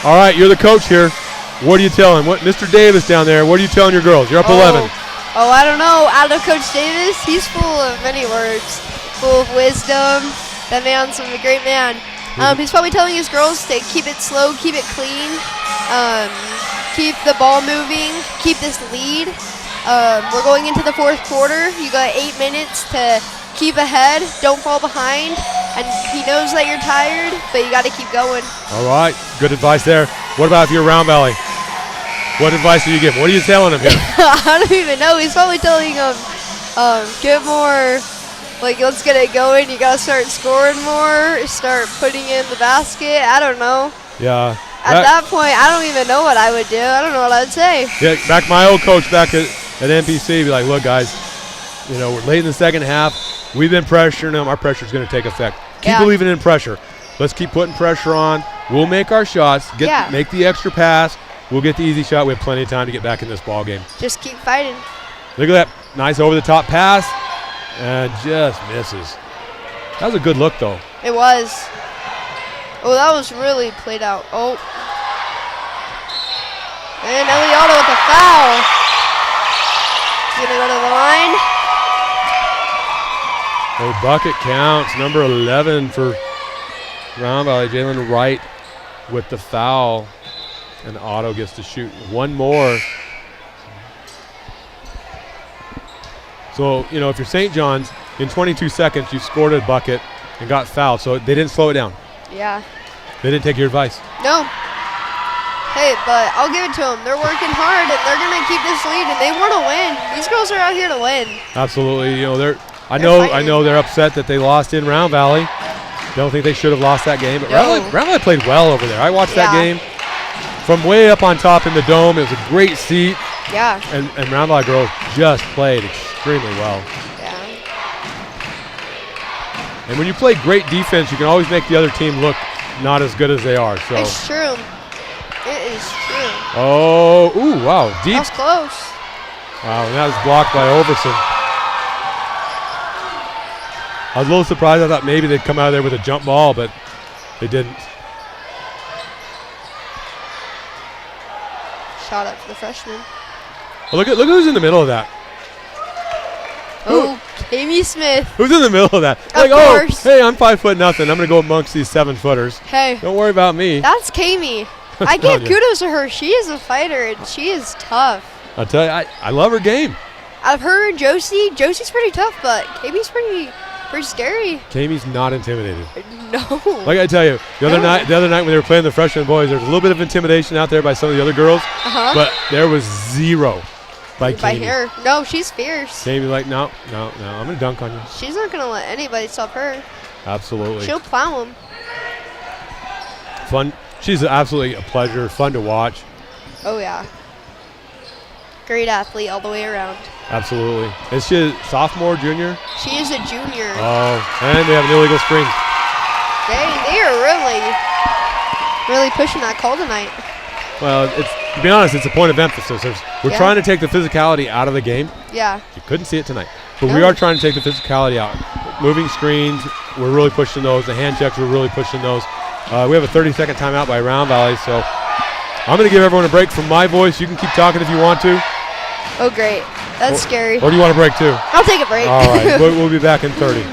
All right, you're the coach here. What are you telling? What, Mr. Davis down there? What are you telling your girls? You're up 11. Oh, I don't know. Out of Coach Davis, he's full of many words, full of wisdom. That man's a great man. He's probably telling his girls to keep it slow, keep it clean, keep the ball moving, keep this lead. We're going into the fourth quarter. You got 8 minutes to keep ahead. Don't fall behind. And he knows that you're tired, but you got to keep going. All right. Good advice there. What about if you're Round Valley? What advice do you give? What are you telling him here? I don't even know. He's probably telling him, get more, like, let's get it going. You got to start scoring more, start putting in the basket. I don't know. Yeah. At that point, I don't even know what I would do. I don't know what I'd say. Yeah, back my old coach back at NPC, be like, look, guys, you know, we're late in the second half. We've been pressuring them. Our pressure's going to take effect. Keep believing in pressure. Let's keep putting pressure on. We'll make our shots. Make the extra pass. We'll get the easy shot. We have plenty of time to get back in this ball game. Just keep fighting. Look at that nice over-the-top pass, and just misses. That was a good look, though. It was. Oh, that was really played out. Oh. And Eliotto with a foul. He's going to go to the line. A bucket counts. Number 11 for Round Valley. Jalen Wright with the foul. And Otto gets to shoot one more. So, you know, if you're St. John's, in 22 seconds, you scored a bucket and got fouled. So they didn't slow it down. Yeah. They didn't take your advice. No. Hey, but I'll give it to them. They're working hard, and they're going to keep this lead, and they want to win. These girls are out here to win. Absolutely. You know, I know they're upset that they lost in Round Valley. Don't think they should have lost that game. But No. Round Valley played well over there. I watched that Yeah. game from way up on top in the dome. It was a great seat. Yeah. And Round Valley girls just played extremely well. Yeah. And when you play great defense, you can always make the other team look not as good as they are. So. It's true. It is true. Oh, ooh, wow. Deep. That was close. Wow, and that was blocked by Overson. I was a little surprised. I thought maybe they'd come out of there with a jump ball, but they didn't. Shot up for the freshman. Well, look who's in the middle of that. Oh, Amy Smith. Who's in the middle of that? Of course. Oh, hey, I'm 5'0". I'm going to go amongst these 7-footers. Hey. Don't worry about me. That's Kami. I give kudos to her. She is a fighter, and she is tough. I'll tell you, I love her game. I've heard Josie. Josie's pretty tough, but Kami's pretty scary. Kami's not intimidated. No. Like I tell you, the other night when they were playing the freshman boys, there was a little bit of intimidation out there by some of the other girls, but there was zero by Kami. her. No, she's fierce. Kami like, no, I'm going to dunk on you. She's not going to let anybody stop her. Absolutely. She'll plow them. Fun. She's absolutely a pleasure. Fun to watch. Oh, yeah. Great athlete all the way around. Absolutely. Is she a sophomore, junior? She is a junior. Oh, and they have an illegal screen. They are really pushing that call tonight. Well, to be honest, it's a point of emphasis. We're trying to take the physicality out of the game. Yeah. You couldn't see it tonight. But we are trying to take the physicality out. Moving screens, we're really pushing those. The hand checks, we're really pushing those. We have a 30-second timeout by Round Valley, so I'm going to give everyone a break from my voice. You can keep talking if you want to. Oh, great. That's scary. Or do you want a break too? I'll take a break. All right. We'll be back in 30.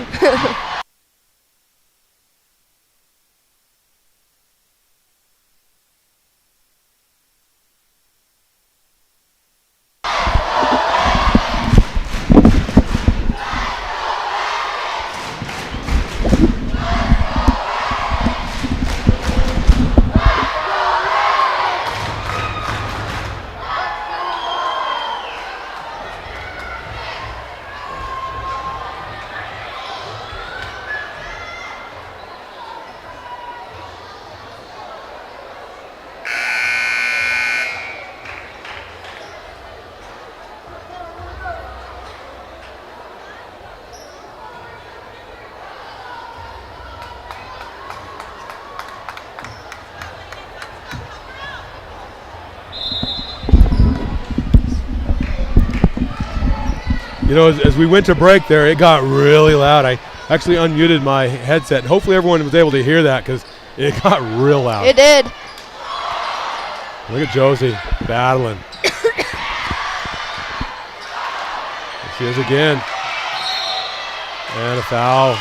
You know, as we went to break there, it got really loud. I actually unmuted my headset. Hopefully everyone was able to hear that because it got real loud. It did. Look at Josie battling. There she is again. And a foul.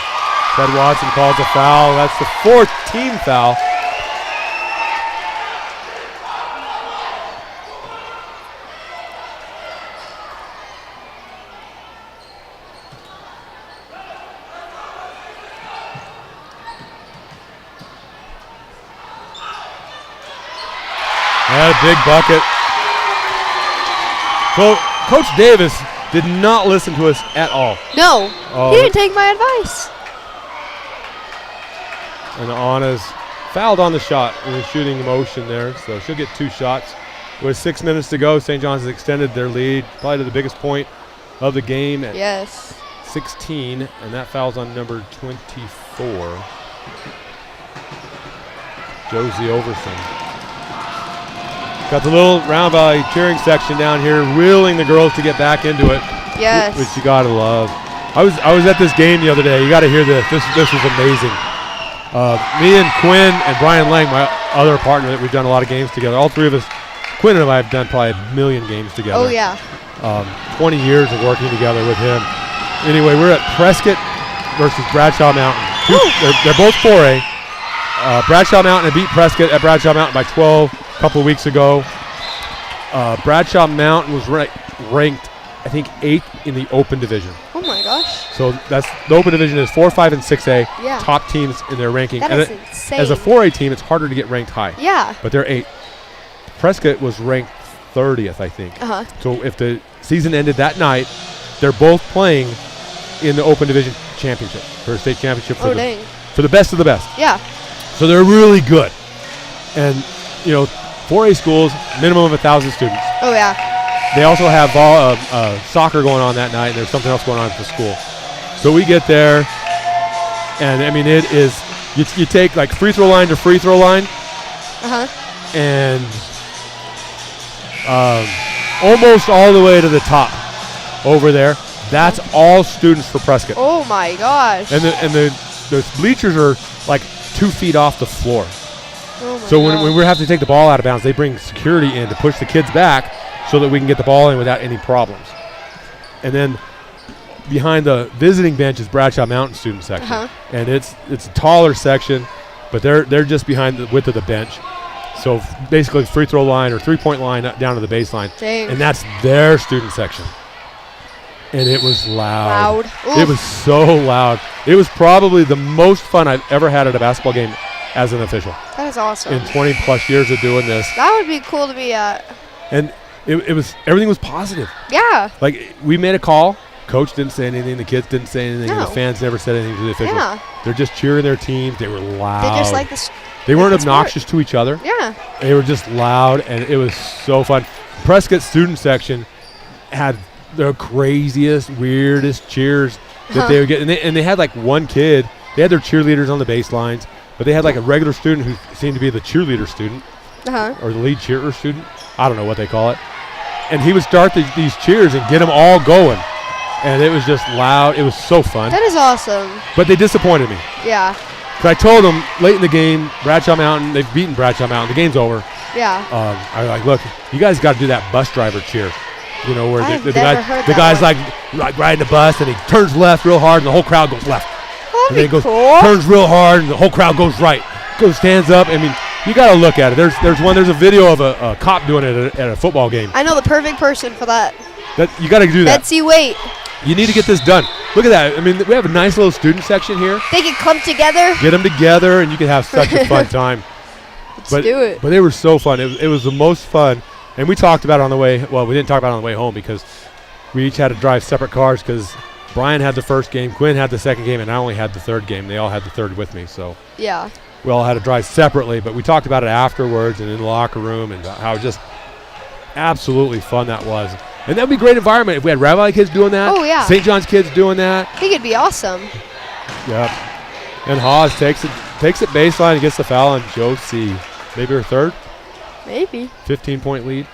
Ted Watson calls a foul. That's the 4th team foul. And a big bucket. So Coach Davis did not listen to us at all. No, he didn't take my advice. And Anna's fouled on the shot in the shooting motion there, so she'll get 2 shots. With 6 minutes to go, St. John's has extended their lead, probably to the biggest point of the game at 16, and that foul's on number 24, Josie Overson. Got the little Round Valley cheering section down here, willing the girls to get back into it. Yes. Which you gotta love. I was at this game the other day. You gotta hear this. This was amazing. Me and Quinn and Brian Lang, my other partner that we've done a lot of games together. All 3 of us, Quinn and I have done probably a million games together. Oh yeah. 20 years of working together with him. Anyway, we're at Prescott versus Bradshaw Mountain. They're both 4A. Bradshaw Mountain beat Prescott at Bradshaw Mountain by 12 a couple of weeks ago. Bradshaw Mountain was ranked, I think, 8th in the open division. Oh my gosh. So that's the open division is 4, 5, and 6A. Yeah. Top teams in their ranking. That is insane. As a 4A team, it's harder to get ranked high. Yeah. But they're 8th. Prescott was ranked 30th, I think. So if the season ended that night, they're both playing in the open division championship for a state championship for the best of the best. Yeah. So they're really good. And, 4A schools, minimum of 1,000 students. Oh, yeah. They also have soccer going on that night, and there's something else going on at the school. So we get there, and, it is, you take, like, free throw line to free throw line. And almost all the way to the top over there. That's all students for Prescott. Oh, my gosh. And the bleachers are, like, 2 feet off the floor. Oh my so when we have to take the ball out of bounds, they bring security in to push the kids back so that we can get the ball in without any problems. And then behind the visiting bench is Bradshaw Mountain student section. And it's a taller section, but they're just behind the width of the bench. So basically free throw line or three-point line down to the baseline. Dang. And that's their student section. And it was loud. Oof. It was so loud. It was probably the most fun I've ever had at a basketball game as an official. That is awesome. In 20 plus years of doing this. That would be cool to be at. And it was, everything was positive. Yeah. Like, we made a call. Coach didn't say anything. The kids didn't say anything. No. And the fans never said anything to the officials. Yeah. They're just cheering their teams. They were loud. They just like this. They weren't obnoxious to each other. Yeah. They were just loud, and it was so fun. Prescott student section had the craziest, weirdest cheers that they would get. And they had, like, one kid. They had their cheerleaders on the baselines, but they had, like, a regular student who seemed to be the cheerleader student or the lead cheerer student. I don't know what they call it. And he would start these cheers and get them all going. And it was just loud. It was so fun. That is awesome. But they disappointed me. Yeah. Because I told them late in the game, Bradshaw Mountain, they've beaten Bradshaw Mountain. The game's over. Yeah. I was like, look, you guys got to do that bus driver cheer. Where the guy's like riding the bus and he turns left real hard and the whole crowd goes left. That'd And then he goes, cool. turns real hard and the whole crowd goes right. Stands up. You got to look at it. There's a video of a cop doing it at a football game. I know the perfect person for that. You got to do that. Betsy Waite. You need to get this done. Look at that. We have a nice little student section here. They can come together. Get them together, and you can have such a fun time. Let's do it. But they were so fun. It was the most fun. And we talked about it on the way. Well, we didn't talk about it on the way home because we each had to drive separate cars because Brian had the first game, Quinn had the second game, and I only had the third game. They all had the third with me. So yeah, we all had to drive separately. But we talked about it afterwards and in the locker room and how just absolutely fun that was. And that would be a great environment if we had Rabbi kids doing that. Oh, yeah. St. John's kids doing that. I think it'd be awesome. Yep. And Haas takes it baseline and gets the foul on Josie. Maybe her third? Maybe. 15-point lead.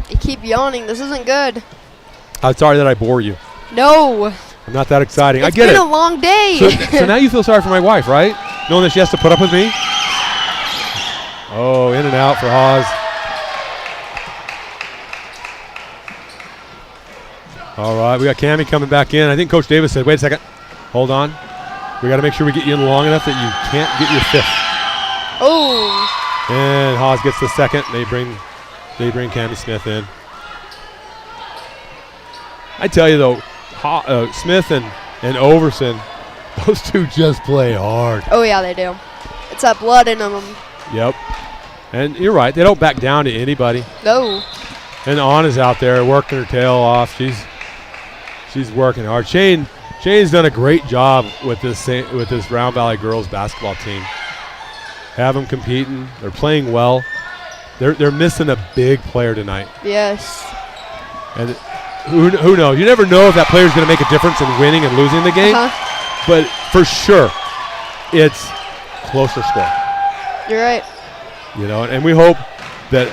You keep yawning. This isn't good. I'm sorry that I bore you. No. I'm not that exciting. It's I get it. been a long day. So now you feel sorry for my wife, right? Knowing that she has to put up with me? Oh, in and out for Haas. All right, we got Cammie coming back in. I think Coach Davis said, wait a second. Hold on. We got to make sure we get you in long enough that you can't get your fifth. Oh. And Haas gets the second. They bring Cammie Smith in. I tell you, though, Smith and Overson, those two just play hard. Oh, yeah, they do. It's that blood in them. Yep. And you're right. They don't back down to anybody. No. And Anna's out there working her tail off. She's working hard. Shane's done a great job with this Round Valley girls basketball team. Have them competing. They're playing well. They're missing a big player tonight. Yes. And who knows? You never know if that player's going to make a difference in winning and losing the game. But for sure, it's closer score. You're right. And we hope that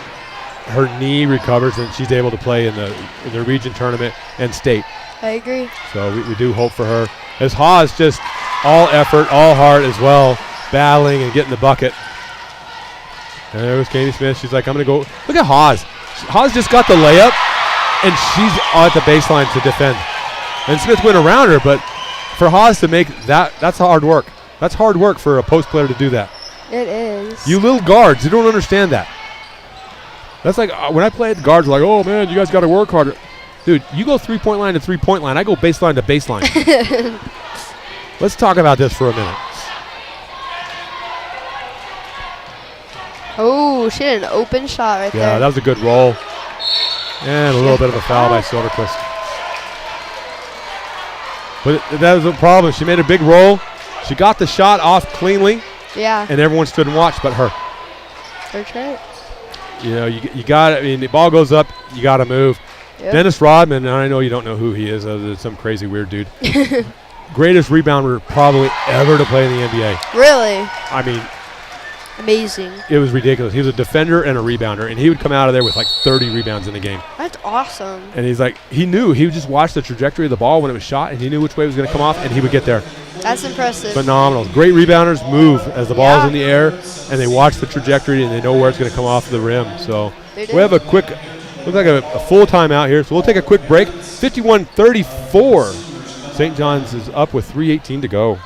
her knee recovers and she's able to play in the region tournament and state. I agree. So we do hope for her. As Haas just all effort, all heart as well, battling and getting the bucket. And there was Katie Smith. She's like, I'm going to go. Look at Haas. Haas just got the layup, and she's at the baseline to defend. And Smith went around her, but for Haas to make that's hard work. That's hard work for a post player to do that. It is. You little guards, you don't understand that. That's like when I play at the guards, like, oh, man, you guys got to work harder. Dude, you go three-point line to three-point line. I go baseline to baseline. Let's talk about this for a minute. Oh, she had an open shot right there. Yeah, that was a good roll. And a little bit of a foul by Soderquist. But that was a problem. She made a big roll. She got the shot off cleanly. Yeah. And everyone stood and watched but her. That's right. You know, you got it. I mean, the ball goes up, you got to move. Yep. Dennis Rodman, and I know you don't know who he is, some crazy weird dude. Greatest rebounder probably ever to play in the NBA. Really? I mean, amazing. It was ridiculous. He was a defender and a rebounder, and he would come out of there with like 30 rebounds in the game. That's awesome. And he's like, he knew. He would just watch the trajectory of the ball when it was shot, and he knew which way it was going to come off, and he would get there. That's impressive. Phenomenal. Great rebounders move as the ball's in the air, and they watch the trajectory, and they know where it's going to come off the rim. So we have a quick, looks like a full timeout here, so we'll take a quick break. 51-34. St. John's is up with 3:18 to go.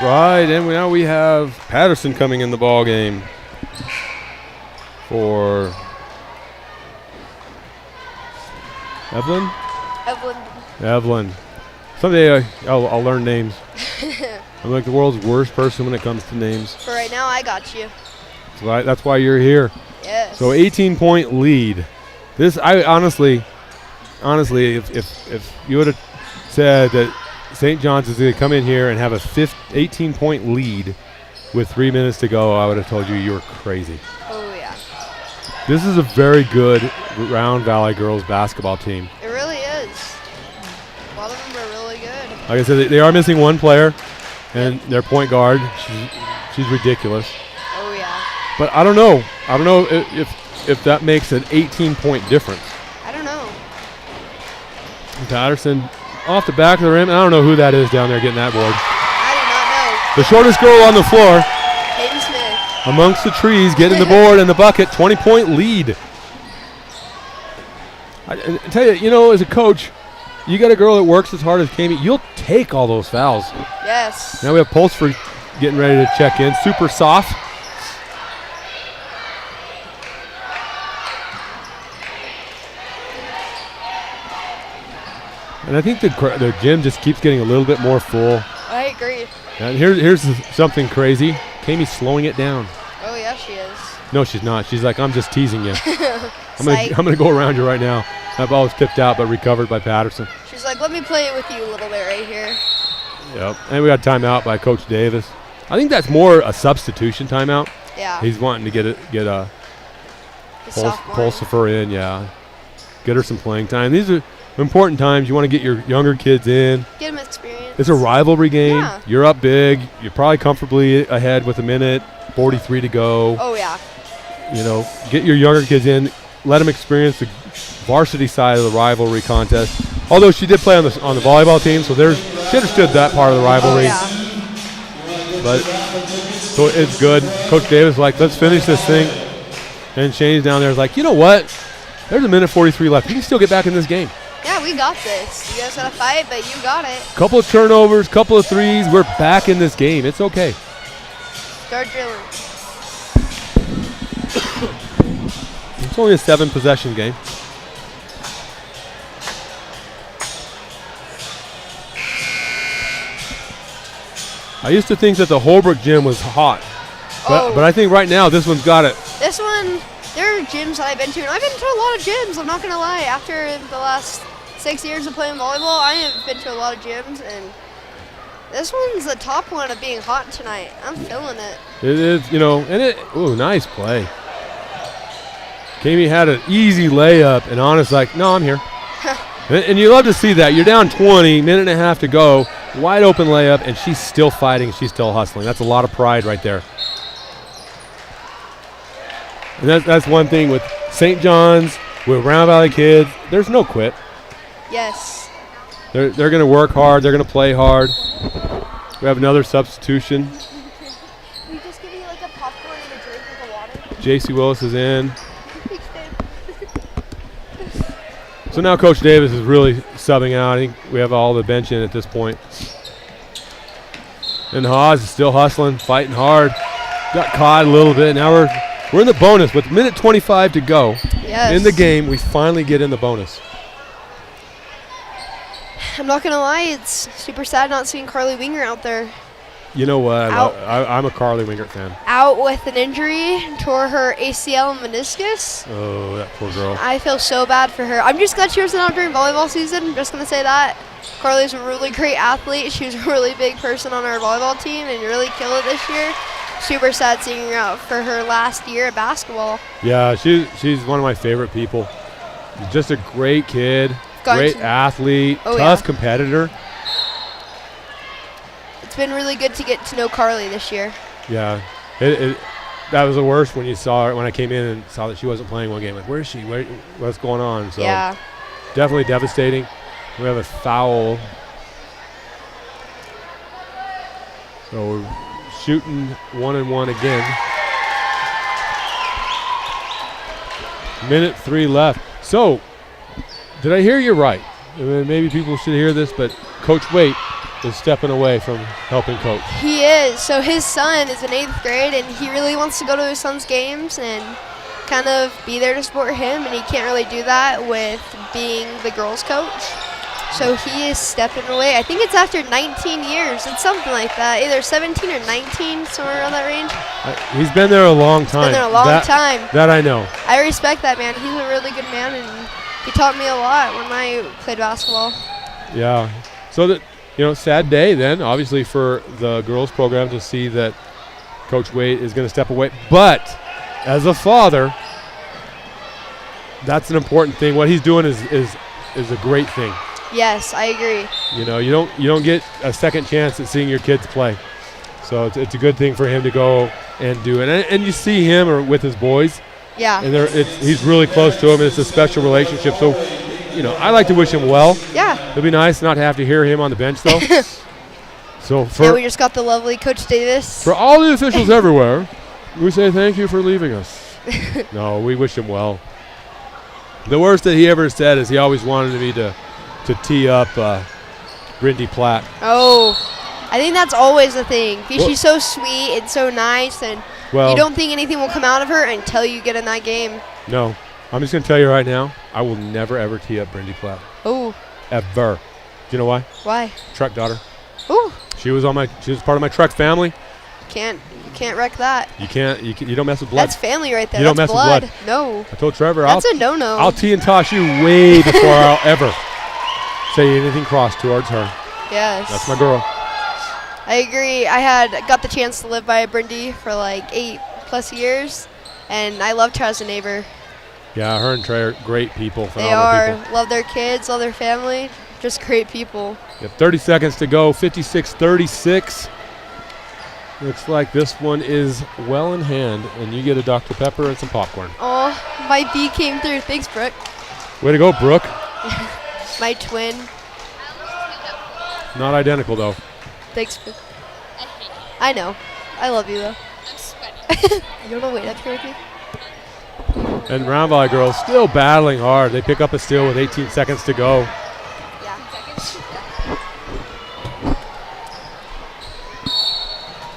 Right, and now we have Patterson coming in the ball game for Evelyn. Evelyn. Someday I'll learn names. I'm like the world's worst person when it comes to names. For right now, I got you. That's why you're here. Yes. So 18-point lead. This, I honestly, if you would have said that St. John's is going to come in here and have a 18-point lead with 3 minutes to go, I would have told you were crazy. Oh, yeah. This is a very good Round Valley girls basketball team. It really is. A lot of them are really good. Like I said, they are missing one player, and their point guard, she's ridiculous. Oh, yeah. But I don't know. I don't know if that makes an 18-point difference. I don't know. Patterson off the back of the rim. I don't know who that is down there getting that board. I do not know. The shortest girl on the floor. Hayden Smith. Amongst the trees, getting the board and the bucket. 20-point lead. I tell you, as a coach, you got a girl that works as hard as Kami. You'll take all those fouls. Yes. Now we have Pulsford getting ready to check in. Super soft. And I think the gym just keeps getting a little bit more full. I agree. And here's something crazy. Kami's slowing it down. Oh, yeah, she is. No, she's not. She's like, I'm just teasing you. I'm gonna go around you right now. That ball was tipped out but recovered by Patterson. She's like, let me play it with you a little bit right here. Yep. And we got timeout by Coach Davis. I think that's more a substitution timeout. Yeah. He's wanting to get a Pulsifer in, yeah. Get her some playing time. These are important times. You want to get your younger kids in. Get them experience. It's a rivalry game. Yeah. You're up big. You're probably comfortably ahead with 1:43 to go. Oh, yeah. Get your younger kids in. Let them experience the varsity side of the rivalry contest. Although she did play on the volleyball team, so she understood that part of the rivalry. Oh, yeah. But so it's good. Coach Davis is like, let's finish this thing. And Shane's down there is like, you know what? There's 1:43 left. We can still get back in this game. Yeah, we got this. You guys got to fight, but you got it. Couple of turnovers, couple of threes. We're back in this game. It's okay. Start drilling. It's only a 7-possession game. I used to think that the Holbrook gym was hot. But I think right now this one's got it. This one, there are gyms that I've been to, and I've been to a lot of gyms. I'm not going to lie. After the last 6 years of playing volleyball, I have been to a lot of gyms, and this one's the top one of being hot tonight. I'm feeling it. It is, ooh, nice play. Kami had an easy layup, and Anna's like, no, I'm here. And you love to see that. You're down 20, minute and a half to go, wide open layup, and she's still fighting. She's still hustling. That's a lot of pride right there. And that's one thing with St. John's, with Round Valley kids. There's no quit. Yes. They're going to work hard. They're going to play hard. We have another substitution. Can you just give me like a popcorn and a drink with a water? J.C. Willis is in. So now Coach Davis is really subbing out. I think we have all the bench in at this point. And Haas is still hustling, fighting hard. Got caught a little bit. Now we're in the bonus with minute 25 to go. Yes. In the game, we finally get in the bonus. I'm not going to lie, it's super sad not seeing Carly Winger out there. You know what? I'm a Carly Wingert fan. Out with an injury, tore her ACL and meniscus. Oh, that poor girl. I feel so bad for her. I'm just glad she wasn't out during volleyball season. I'm just going to say that. Carly's a really great athlete. She was a really big person on our volleyball team and really killed it this year. Super sad seeing her out for her last year at basketball. Yeah, she's one of my favorite people. Just a great kid, great athlete, tough competitor. It's been really good to get to know Carly this year. Yeah, that was the worst when you saw her, when I came in and saw that she wasn't playing one game. Like, where is she? What's going on? So yeah, definitely devastating. We have a foul. So we're shooting 1-1 again. Minute 3 left. So, did I hear you right? I mean, maybe people should hear this, but Coach Waite is stepping away from helping coach. He is. So his son is in 8th grade, and he really wants to go to his son's games and kind of be there to support him, and he can't really do that with being the girls' coach. So he is stepping away. I think it's after 19 years. It's something like that, either 17 or 19, somewhere around that range. He's been there a long time. He's been there a long time. That I know. I respect that man. He's a really good man, and he taught me a lot when I played basketball. Yeah. So that, sad day then, obviously, for the girls program to see that Coach Waite is going to step away. But as a father, that's an important thing. What he's doing is a great thing. Yes, I agree. You don't get a second chance at seeing your kids play. So it's a good thing for him to go and do it. And you see him or with his boys. Yeah. And he's really close to him, and it's a special relationship. So, I like to wish him well. Yeah. It'll be nice not to have to hear him on the bench, though. So we just got the lovely Coach Davis. For all the officials everywhere, we say thank you for leaving us. No, we wish him well. The worst that he ever said is he always wanted me to tee up Brindy Platt. Oh, I think that's always the thing. Because she's so sweet and so nice, and you don't think anything will come out of her until you get in that game. No. I'm just going to tell you right now, I will never, ever tee up Brindy Platt. Oh. Ever. Do you know why? Why? Truck daughter. Ooh. She was part of my truck family. You can't wreck that. You don't mess with blood. That's family right there. You don't mess with blood. No. I told Trevor, that's a no-no. I'll tee and toss you way before I'll ever say anything cross towards her. Yes. That's my girl. I agree. I got the chance to live by Brindy for like 8+ years, and I loved her as a neighbor. Yeah, her and Trey are great people. They are. People. Love their kids, love their family. Just great people. Yep, 30 seconds to go, 56-36. Looks like this one is well in hand, and you get a Dr. Pepper and some popcorn. Oh, my B came through. Thanks, Brooke. Way to go, Brooke. My twin. Not identical, though. Thanks, Brooke. I know. I love you, though. I'm sweaty. You don't wait up here with me? And Round Valley girls still battling hard. They pick up a steal with 18 seconds to go. Yeah.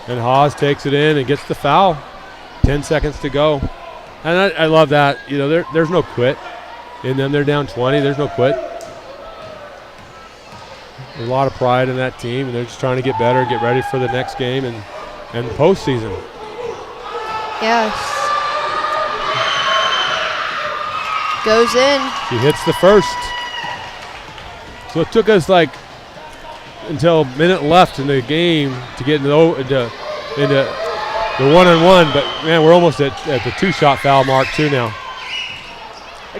And Haas takes it in and gets the foul. 10 seconds to go. And I love that. There's no quit in them. They're down 20. There's no quit. There's a lot of pride in that team, and they're just trying to get better, get ready for the next game and the postseason. Yes. Goes in. She hits the first. So it took us until a minute left in the game to get into the one-on-one, but man, we're almost at the 2-shot foul mark too now.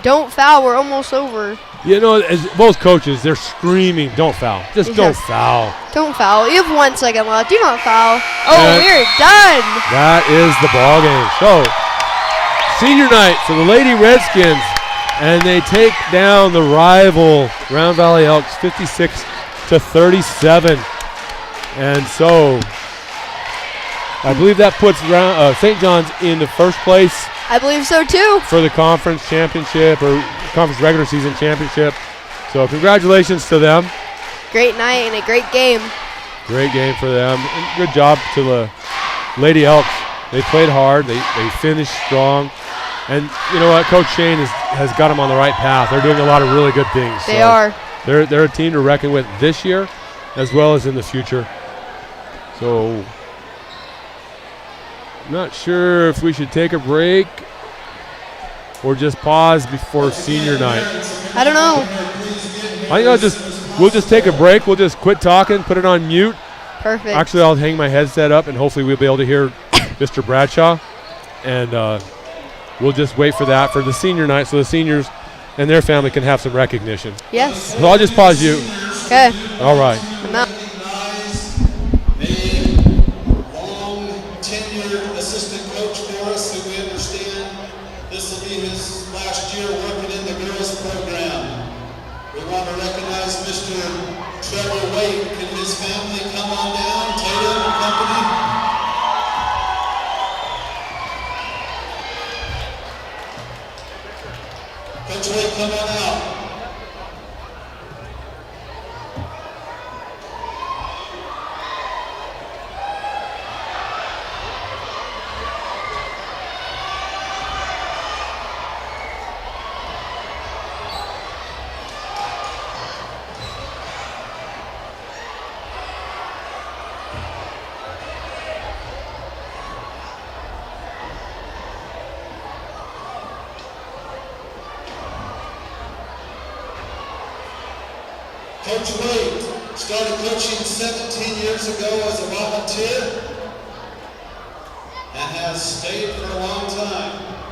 Don't foul. We're almost over. You know, as both coaches, they're screaming, don't foul. Just don't foul. Don't foul. You have 1 second left. Do not foul. Oh, And we're done. that is the ball game. So, senior night for the Lady Redskins, and they take down the rival Round Valley Elks 56-37. And so, I believe that puts St. John's in the first place. I believe so too. For the conference championship or conference regular season championship. So congratulations to them. Great night and a great game. Great game for them. And good job to the Lady Elks. They played hard. They finished strong. And you know what? Coach Shane has got them on the right path. They're doing a lot of really good things. They are. They're a team to reckon with this year as well as in the future. So I'm not sure if we should take a break or just pause before senior night. I don't know. I think we'll just take a break. We'll just quit talking, put it on mute. Perfect. Actually, I'll hang my headset up and hopefully we'll be able to hear Mr. Bradshaw. And we'll just wait for that for the senior night so the seniors and their family can have some recognition. Yes. So I'll just pause you. Okay. All right. I'm out. Come on out. Coach Wade started coaching 17 years ago as a volunteer and has stayed for a long time.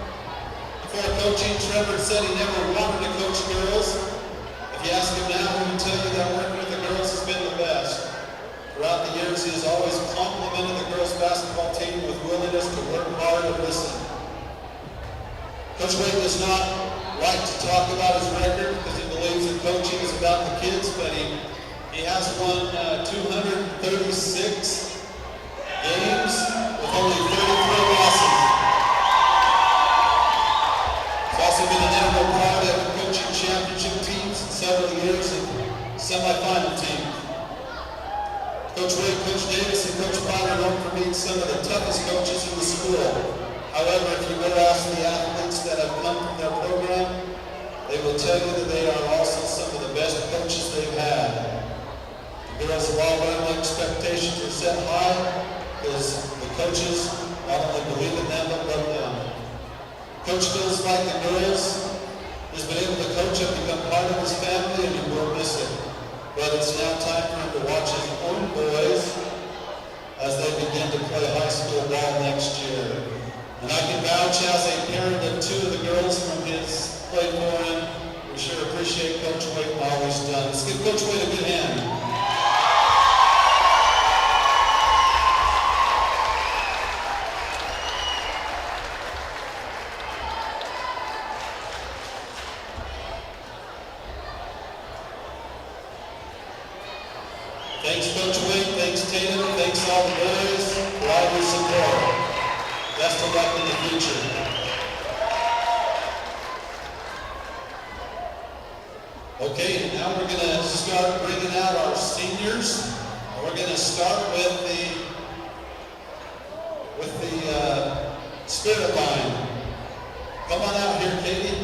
Before coaching, Trevor said he never wanted to coach girls. If you ask him now, he would tell you that working with the girls has been the best. Throughout the years, he has always complimented the girls' basketball team with willingness to work hard and listen. Coach Wade does not like to talk about his record because he believes that coaching is about the kids, but he has won 236 games with only 33 losses. He's also been an integral part of coaching championship teams in several years and semifinal teams. Coach Wade, Coach Davis, and Coach Potter are known for being some of the toughest coaches in the school. However, if you go ask the athletes that have come from their program, they will tell you that they are also some of the best coaches they've had. The girls of all learned expectations are set high because the coaches not only believe in them but love them. Coach feels like the girls has been able to coach and become part of his family, and he will miss it. But it's now time for him to watch his own boys as they begin to play high school ball next year. And I can vouch as a parent of two of the girls from his play for him. We sure appreciate Coach Wade and all he's done. Let's give Coach Wade a good hand. Thanks, Coach Wade. Thanks, Tatum. Thanks, all the boys for all your support. Best of luck in the future. Okay, now we're going to start bringing out our seniors. We're going to start with the spirit line. Come on out here, Katie.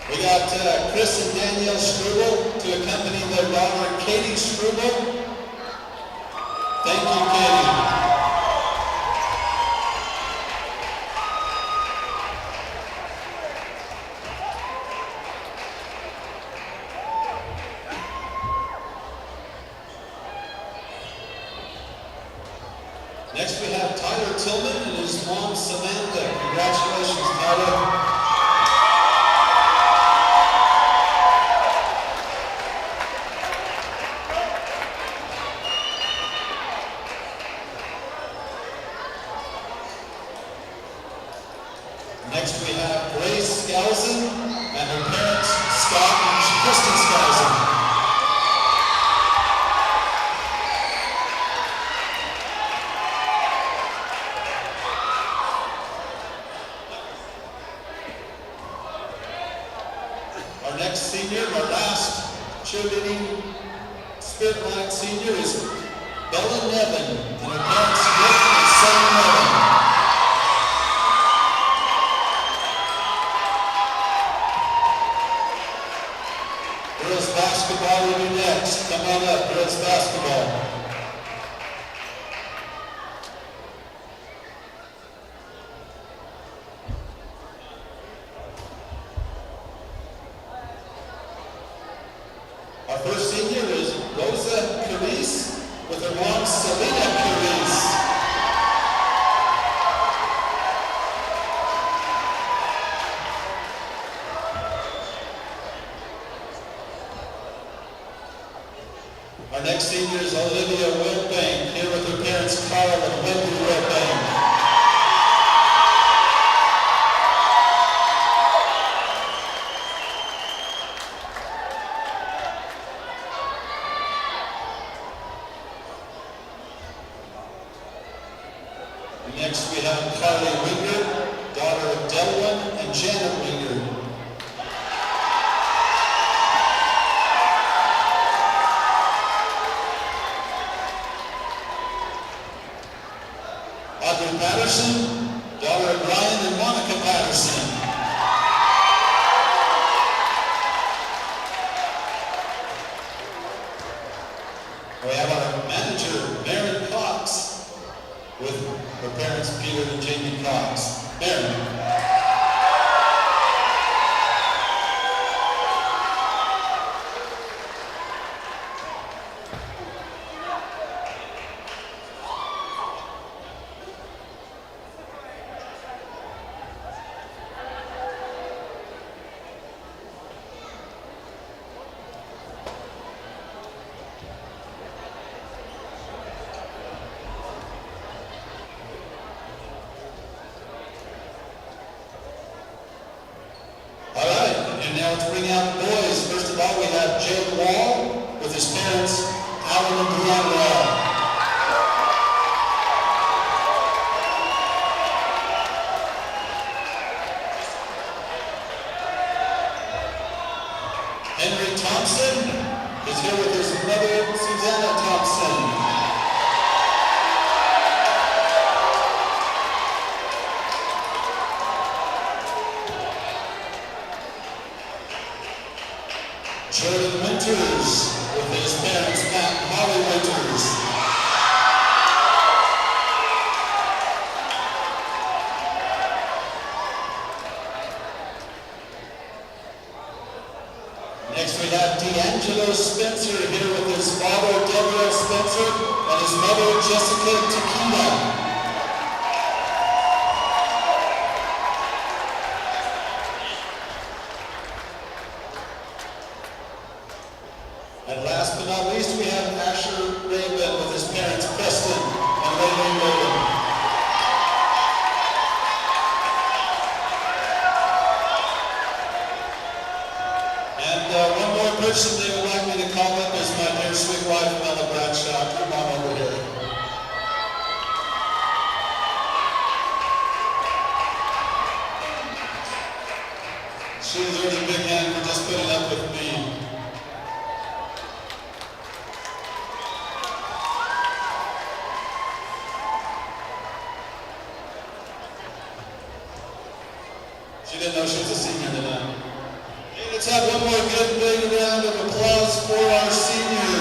We got Chris and Danielle Struble to accompany their daughter Katie Struble. Thank you, Katie. Next we have Tyler Tillman and his mom Samantha. Congratulations, Tyler. Next we have Grace Skousen and her parents Scott and Kristen Skousen. Our next senior, our last cheerleading spirit line senior is Bella Nevin and her parents Rick and Sonny Nevin. Girls basketball will be next. Come on up, girls basketball. Our first senior is Rosa Carice with her mom Selena Carice. Our next senior is Olivia Wilbank, here with her parents Carl and Wendy Wilbank. Next we have Carly Wingard, daughter of Delwyn and Janet Wingard. Audrey Patterson, daughter of Brian and Monica Patterson. We have our manager, Maren Cox, with her parents, Peter and Jamie Cox. Maren. And now let's bring out the boys. First of all, we have Jake Wall with his parents, Alan and Brian Wall. Henry Thompson is here with his mother, Susanna Thompson. Jordan Winters with his parents, Matt and Holly Winters. Next we have D'Angelo Spencer here with his father, Deborah Spencer, and his mother, Jessica Tequila. And last but not least, we have Asher Raven with his parents, Preston and Raven Raven. And one more person they would like me to call up is my dear sweet wife, Mella Bradshaw. Come on over here. She deserves a big hand for just putting up with me. She didn't know she was a senior tonight. Hey, let's have one more good big round of applause for our seniors.